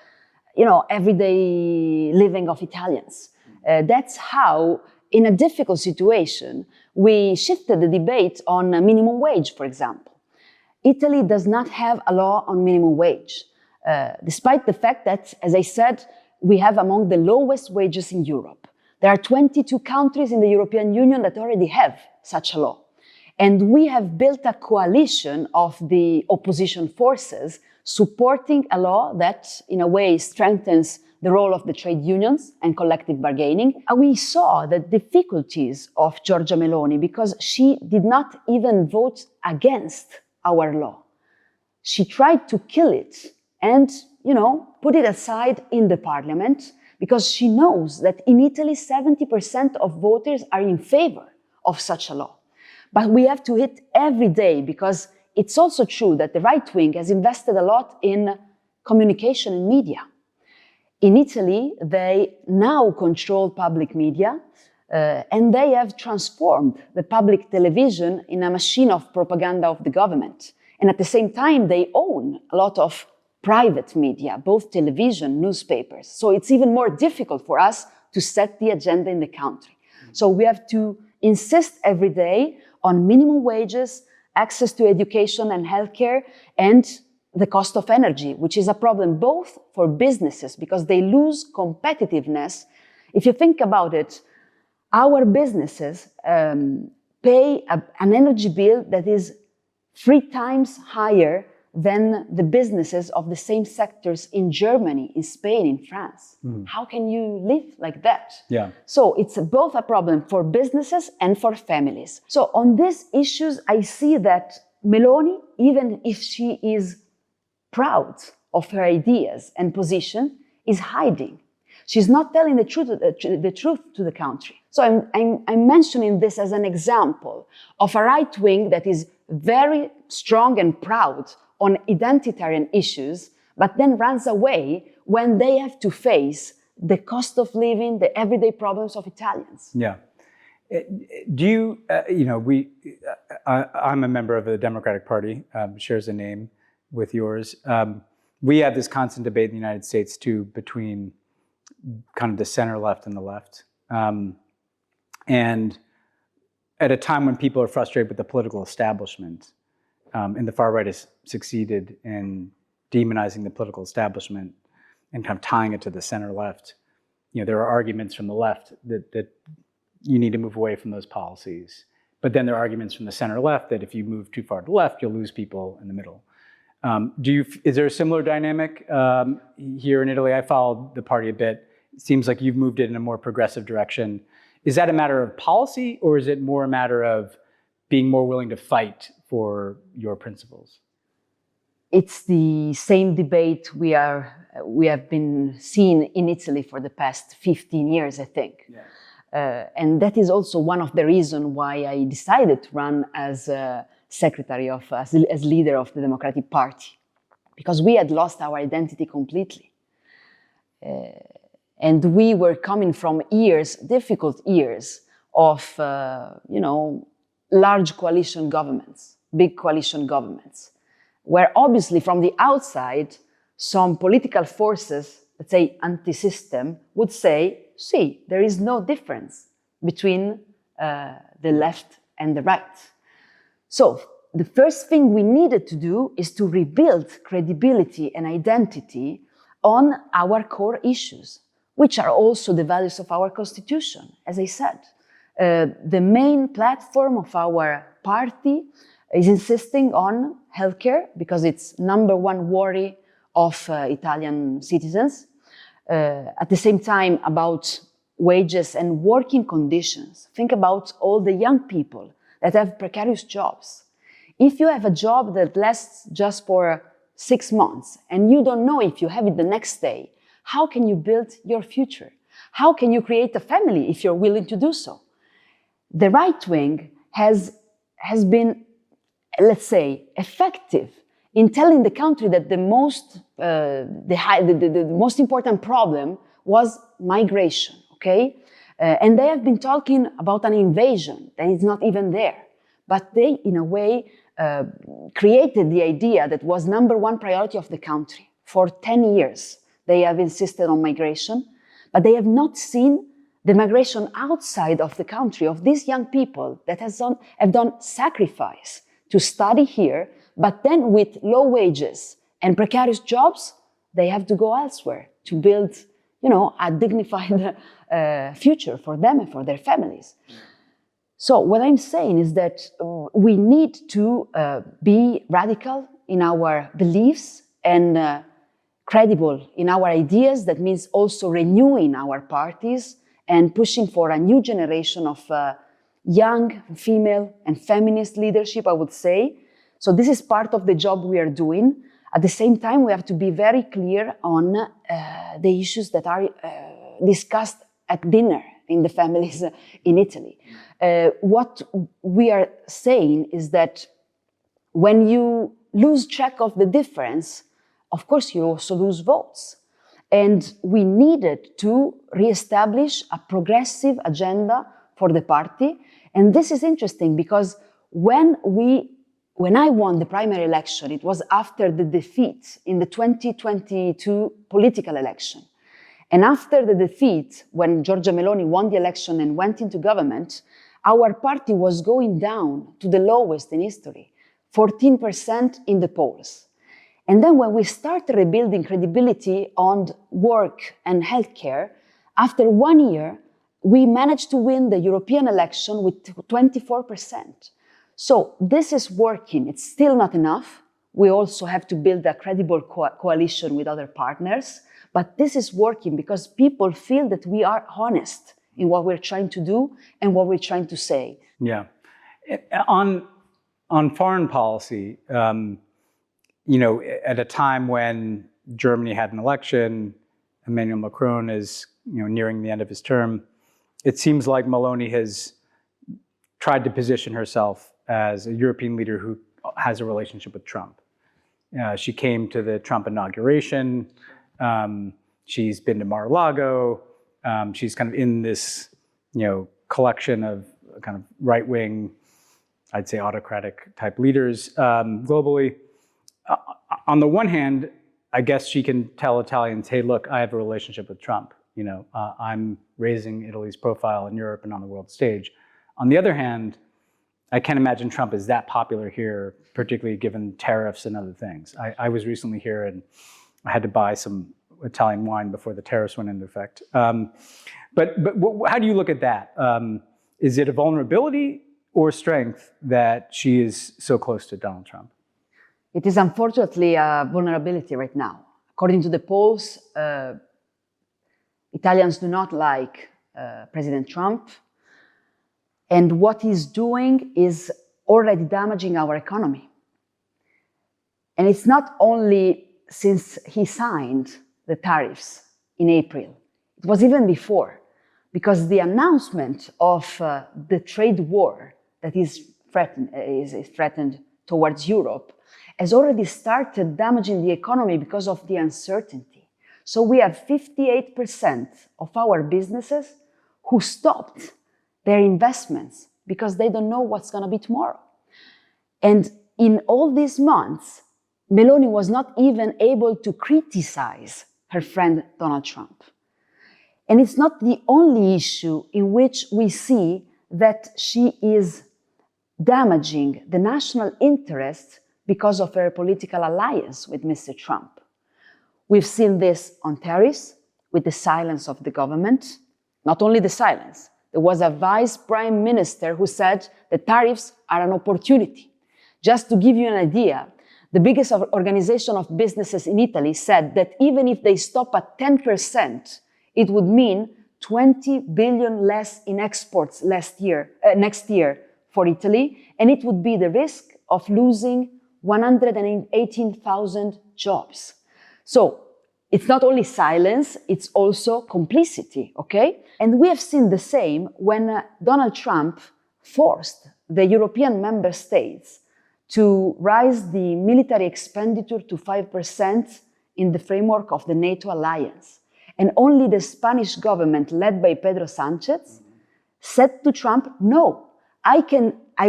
everyday living of Italians. That's how, in a difficult situation, we shifted the debate on minimum wage, for example. Italy does not have a law on minimum wage, despite the fact that, as I said, we have among the lowest wages in Europe. There are 22 countries in the European Union that already have such a law. And we have built a coalition of the opposition forces supporting a law that, in a way, strengthens the role of the trade unions and collective bargaining. And we saw the difficulties of Giorgia Meloni because she did not even vote against our law. She tried to kill it and, put it aside in the parliament because she knows that in Italy, 70% of voters are in favor of such a law. But we have to hit every day because it's also true that the right wing has invested a lot in communication and media. In Italy, they now control public media and they have transformed the public television in a machine of propaganda of the government. And at the same time, they own a lot of private media, both television, newspapers. So it's even more difficult for us to set the agenda in the country. So we have to insist every day on minimum wages, access to education and healthcare, and the cost of energy, which is a problem both for businesses because they lose competitiveness. If you think about it, our businesses pay an energy bill that is 3 times higher than the businesses of the same sectors in Germany, in Spain, in France. How can you live like that? Yeah. So it's both a problem for businesses and for families. So on these issues, I see that Meloni, even if she is proud of her ideas and position, is hiding. She's not telling the truth to the country. So I'm mentioning this as an example of a right wing that is very strong and proud on identitarian issues, but then runs away when they have to face the cost of living, the everyday problems of Italians. Yeah. Do you, I'm a member of the Democratic Party, shares a name with yours. We have this constant debate in the United States too between kind of the center left and the left. And at a time when people are frustrated with the political establishment, and the far right has succeeded in demonizing the political establishment and kind of tying it to the center left, there are arguments from the left that you need to move away from those policies. But then there are arguments from the center left that if you move too far to the left, you'll lose people in the middle. Is there a similar dynamic here in Italy? I followed the party a bit. It seems like you've moved it in a more progressive direction. Is that a matter of policy, or is it more a matter of being more willing to fight for your principles? It's the same debate we have been seeing in Italy for the past 15 years, I think. Yeah. And that is also one of the reasons why I decided to run as as leader of the Democratic Party, because we had lost our identity completely. And we were coming from difficult years of, large coalition governments, big coalition governments, where obviously from the outside, some political forces, let's say anti-system, would say, see, there is no difference between the left and the right. So the first thing we needed to do is to rebuild credibility and identity on our core issues, which are also the values of our constitution, as I said. The main platform of our party is insisting on healthcare because it's #1 worry of Italian citizens. At the same time, about wages and working conditions. Think about all the young people that have precarious jobs. If you have a job that lasts just for 6 months and you don't know if you have it the next day, how can you build your future? How can you create a family if you're willing to do so? The right wing has been, let's say, effective in telling the country that the most important problem was migration, okay? And they have been talking about an invasion that is not even there. But they, in a way, created the idea that was #1 priority of the country. For 10 years, they have insisted on migration, but they have not seen the migration outside of the country of these young people that have done sacrifice to study here, but then with low wages and precarious jobs, they have to go elsewhere to build, a dignified future for them and for their families. So what I'm saying is that we need to be radical in our beliefs and credible in our ideas. That means also renewing our parties and pushing for a new generation of young female and feminist leadership, I would say. So this is part of the job we are doing. At the same time, we have to be very clear on the issues that are discussed at dinner in the families in Italy. What we are saying is that when you lose track of the difference, of course, you also lose votes. And we needed to reestablish a progressive agenda for the party. And this is interesting because when I won the primary election, it was after the defeat in the 2022 political election. And after the defeat, when Giorgia Meloni won the election and went into government, our party was going down to the lowest in history, 14% in the polls. And then when we started rebuilding credibility on work and healthcare, after 1 year, we managed to win the European election with 24%. So this is working. It's still not enough. We also have to build a credible coalition with other partners. But this is working because people feel that we are honest in what we're trying to do and what we're trying to say. Yeah. On foreign policy, at a time when Germany had an election, Emmanuel Macron is nearing the end of his term, it seems like Meloni has tried to position herself as a European leader who has a relationship with Trump. She came to the Trump inauguration. She's been to Mar-a-Lago. She's kind of in this, collection of kind of right-wing, I'd say autocratic type leaders globally. On the one hand, I guess she can tell Italians, hey, look, I have a relationship with Trump. I'm raising Italy's profile in Europe and on the world stage. On the other hand, I can't imagine Trump is that popular here, particularly given tariffs and other things. I was recently here and I had to buy some Italian wine before the tariffs went into effect. But how do you look at that? Is it a vulnerability or strength that she is so close to Donald Trump? It is unfortunately a vulnerability right now. According to the polls, Italians do not like President Trump. And what he's doing is already damaging our economy. And it's not only since he signed the tariffs in April. It was even before, because the announcement of the trade war that is threatened towards Europe has already started damaging the economy because of the uncertainty. So we have 58% of our businesses who stopped their investments because they don't know what's going to be tomorrow. And in all these months, Meloni was not even able to criticize her friend Donald Trump. And it's not the only issue in which we see that she is damaging the national interest because of her political alliance with Mr. Trump. We've seen this on tariffs, with the silence of the government. Not only the silence, there was a vice prime minister who said the tariffs are an opportunity. Just to give you an idea, the biggest organization of businesses in Italy said that even if they stop at 10%, it would mean 20 billion less in exports next year for Italy, and it would be the risk of losing 118,000 jobs. So it's not only silence, it's also complicity, okay? And we have seen the same when Donald Trump forced the European member states to raise the military expenditure to 5% in the framework of the NATO alliance. And only the Spanish government, led by Pedro Sánchez, said to Trump, no, I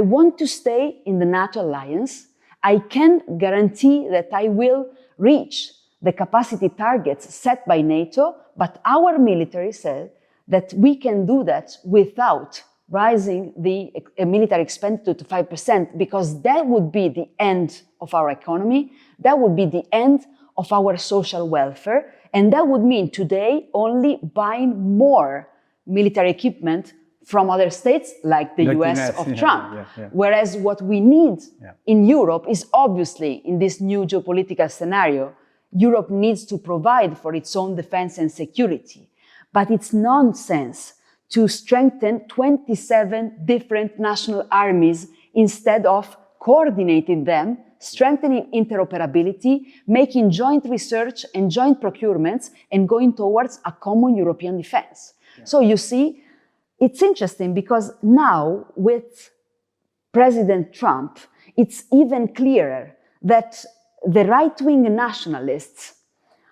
want to stay in the NATO alliance. I can guarantee that I will reach the capacity targets set by NATO, but our military said that we can do that without rising the military expenditure to 5%, because that would be the end of our economy, that would be the end of our social welfare, and that would mean today only buying more military equipment from other states like the US of Trump. Whereas what we need in Europe is obviously, in this new geopolitical scenario, Europe needs to provide for its own defense and security. But it's nonsense to strengthen 27 different national armies instead of coordinating them, strengthening interoperability, making joint research and joint procurements, and going towards a common European defense. So you see, it's interesting because now with President Trump, it's even clearer that the right-wing nationalists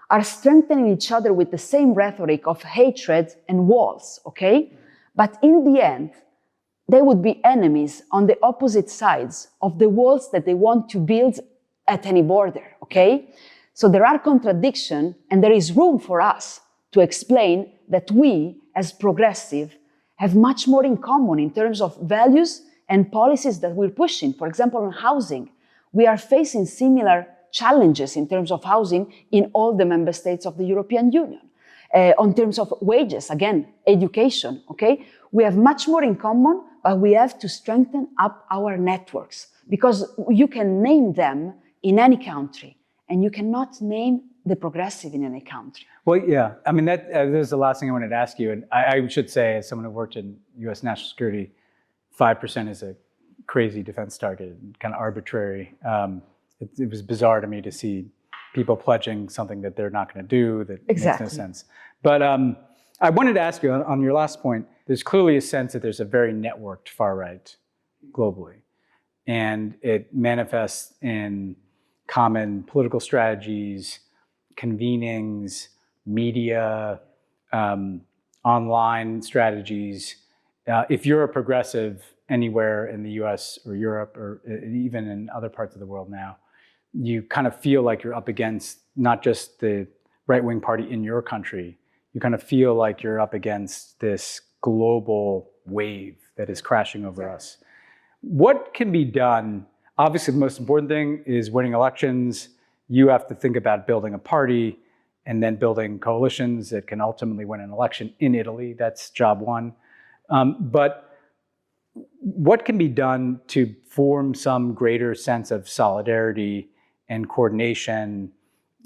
are strengthening each other with the same rhetoric of hatred and walls, okay? But in the end, they would be enemies on the opposite sides of the walls that they want to build at any border, okay? So there are contradictions, and there is room for us to explain that we, as progressive, have much more in common in terms of values and policies that we're pushing. For example, on housing, we are facing similar challenges in terms of housing in all the member states of the European Union. on terms of wages, again, education, okay? We have much more in common, but we have to strengthen up our networks because you can name them in any country and you cannot name the progressive in any country. Well, yeah, I mean, that was the last thing I wanted to ask you. And I should say, as someone who worked in U.S. national security, 5% is a crazy defense target, kind of arbitrary. It was bizarre to me to see people pledging something that they're not going to do that makes no sense. But I wanted to ask you on your last point, there's clearly a sense that there's a very networked far right globally. And it manifests in common political strategies, convenings, media, online strategies. If you're a progressive anywhere in the US or Europe or even in other parts of the world now, you kind of feel like you're up against not just the right-wing party in your country, you kind of feel like you're up against this global wave that is crashing over us. What can be done? Obviously, the most important thing is winning elections. You have to think about building a party and then building coalitions that can ultimately win an election in Italy. That's job one. But what can be done to form some greater sense of solidarity and coordination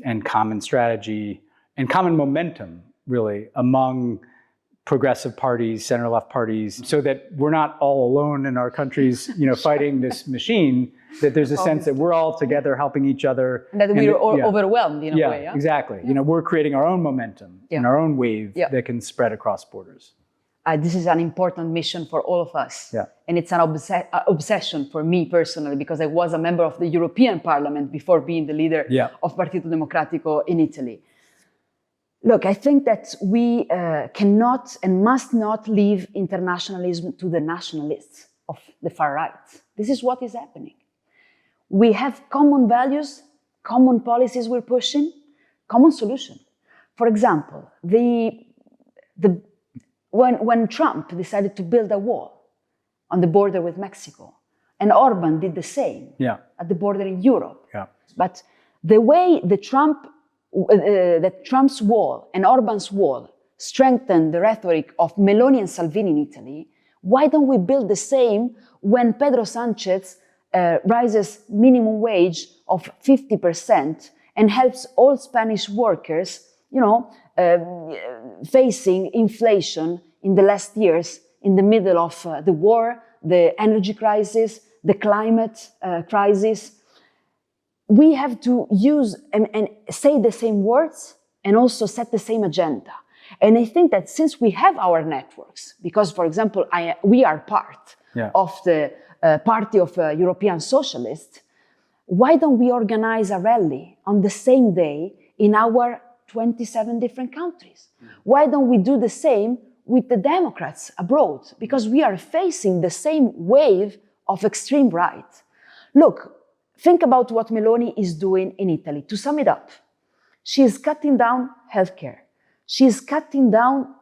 and common strategy and common momentum, really, among progressive parties, center-left parties, so that we're not all alone in our countries, fighting this machine, that there's a sense that we're all together helping each other. And that we're overwhelmed in a way. Yeah, exactly. We're creating our own momentum and our own wave that can spread across borders. This is an important mission for all of us. Yeah. And it's an obsession for me personally, because I was a member of the European Parliament before being the leader of Partito Democratico in Italy. Look, I think that we cannot and must not leave internationalism to the nationalists of the far right. This is what is happening. We have common values, common policies we're pushing, common solution. For example, when Trump decided to build a wall on the border with Mexico, and Orban did the same at the border in Europe. Yeah. But the way that Trump's wall and Orban's wall strengthened the rhetoric of Meloni and Salvini in Italy, why don't we build the same when Pedro Sanchez rises minimum wage of 50% and helps all Spanish workers, facing inflation in the last years in the middle of the war, the energy crisis, the climate crisis. We have to use and say the same words and also set the same agenda. And I think that since we have our networks, because, for example, we are part of the Party of European Socialists, why don't we organize a rally on the same day in our 27 different countries? Why don't we do the same with the Democrats abroad? Because we are facing the same wave of extreme right. Look, think about what Meloni is doing in Italy. To sum it up, she is cutting down healthcare. She is cutting down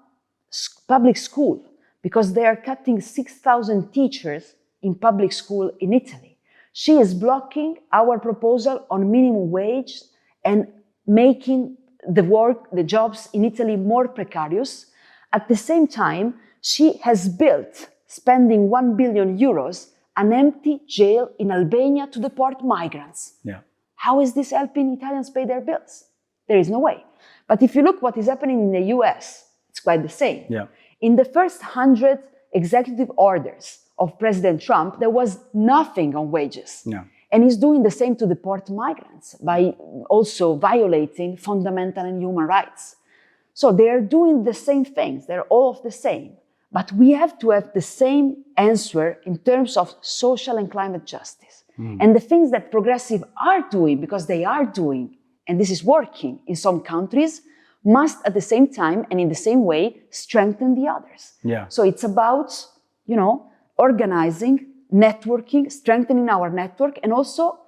public school because they are cutting 6,000 teachers in public school in Italy. She is blocking our proposal on minimum wage and making the jobs in Italy more precarious. At the same time, she has built, spending 1 billion euros, an empty jail in Albania to deport migrants. Yeah. How is this helping Italians pay their bills? There is no way. But if you look what is happening in the US, it's quite the same. Yeah. In the first 100 executive orders of President Trump, there was nothing on wages. Yeah. And he's doing the same to deport migrants by also violating fundamental and human rights. So they're doing the same things. They're all of the same. But we have to have the same answer in terms of social and climate justice. And the things that progressives are doing, because they are doing, and this is working in some countries, must at the same time and in the same way strengthen the others. Yeah. So it's about, organizing, networking, strengthening our network, and also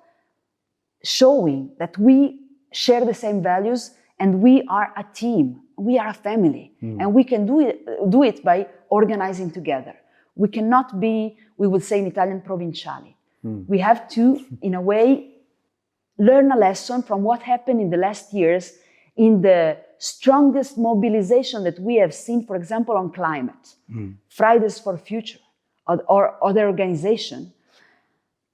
showing that we share the same values and we are a team, we are a family, and we can do it by organizing together. We cannot be, we would say in Italian, provinciali. We have to, in a way, learn a lesson from what happened in the last years in the strongest mobilization that we have seen, for example, on climate, Fridays for Future, or other organization,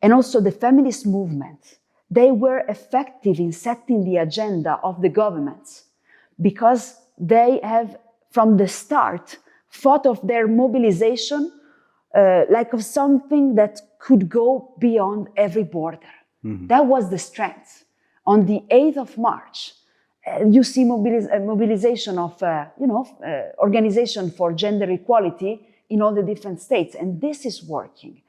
and also the feminist movement. They were effective in setting the agenda of the governments because they have, from the start, thought of their mobilization like of something that could go beyond every border. That was the strength. On the 8th of March, you see mobilization of, organization for gender equality in all the different states, and this is working.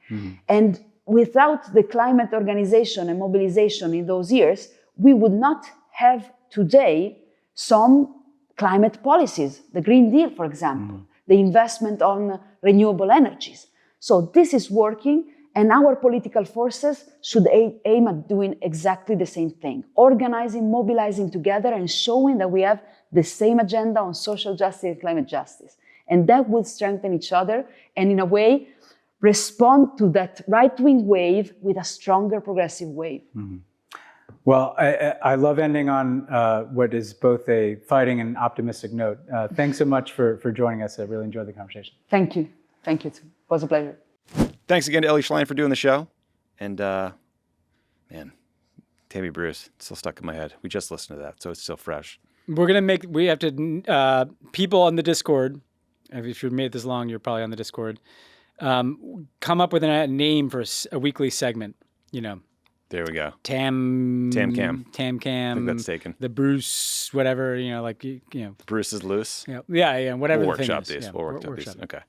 And without the climate organization and mobilization in those years, we would not have today some climate policies, the Green Deal, for example, the investment on renewable energies. So this is working, and our political forces should aim at doing exactly the same thing, organizing, mobilizing together, and showing that we have the same agenda on social justice and climate justice. And that would strengthen each other, and in a way, respond to that right-wing wave with a stronger progressive wave. Well, I love ending on what is both a fighting and optimistic note. Thanks so much for joining us. I really enjoyed the conversation. Thank you. Thank you. It was a pleasure. Thanks again to Elly Schlein for doing the show. And man, Tammy Bruce, it's still stuck in my head. We just listened to that, so it's still fresh. We have to, people on the Discord, if you've made it this long, you're probably on the Discord, come up with a name for a weekly segment, There we go. Tam Cam. I think that's taken. The Bruce, whatever, Bruce is loose. Yeah, whatever We'll the thing workshop is. these. Yeah, We'll workshop these. Okay.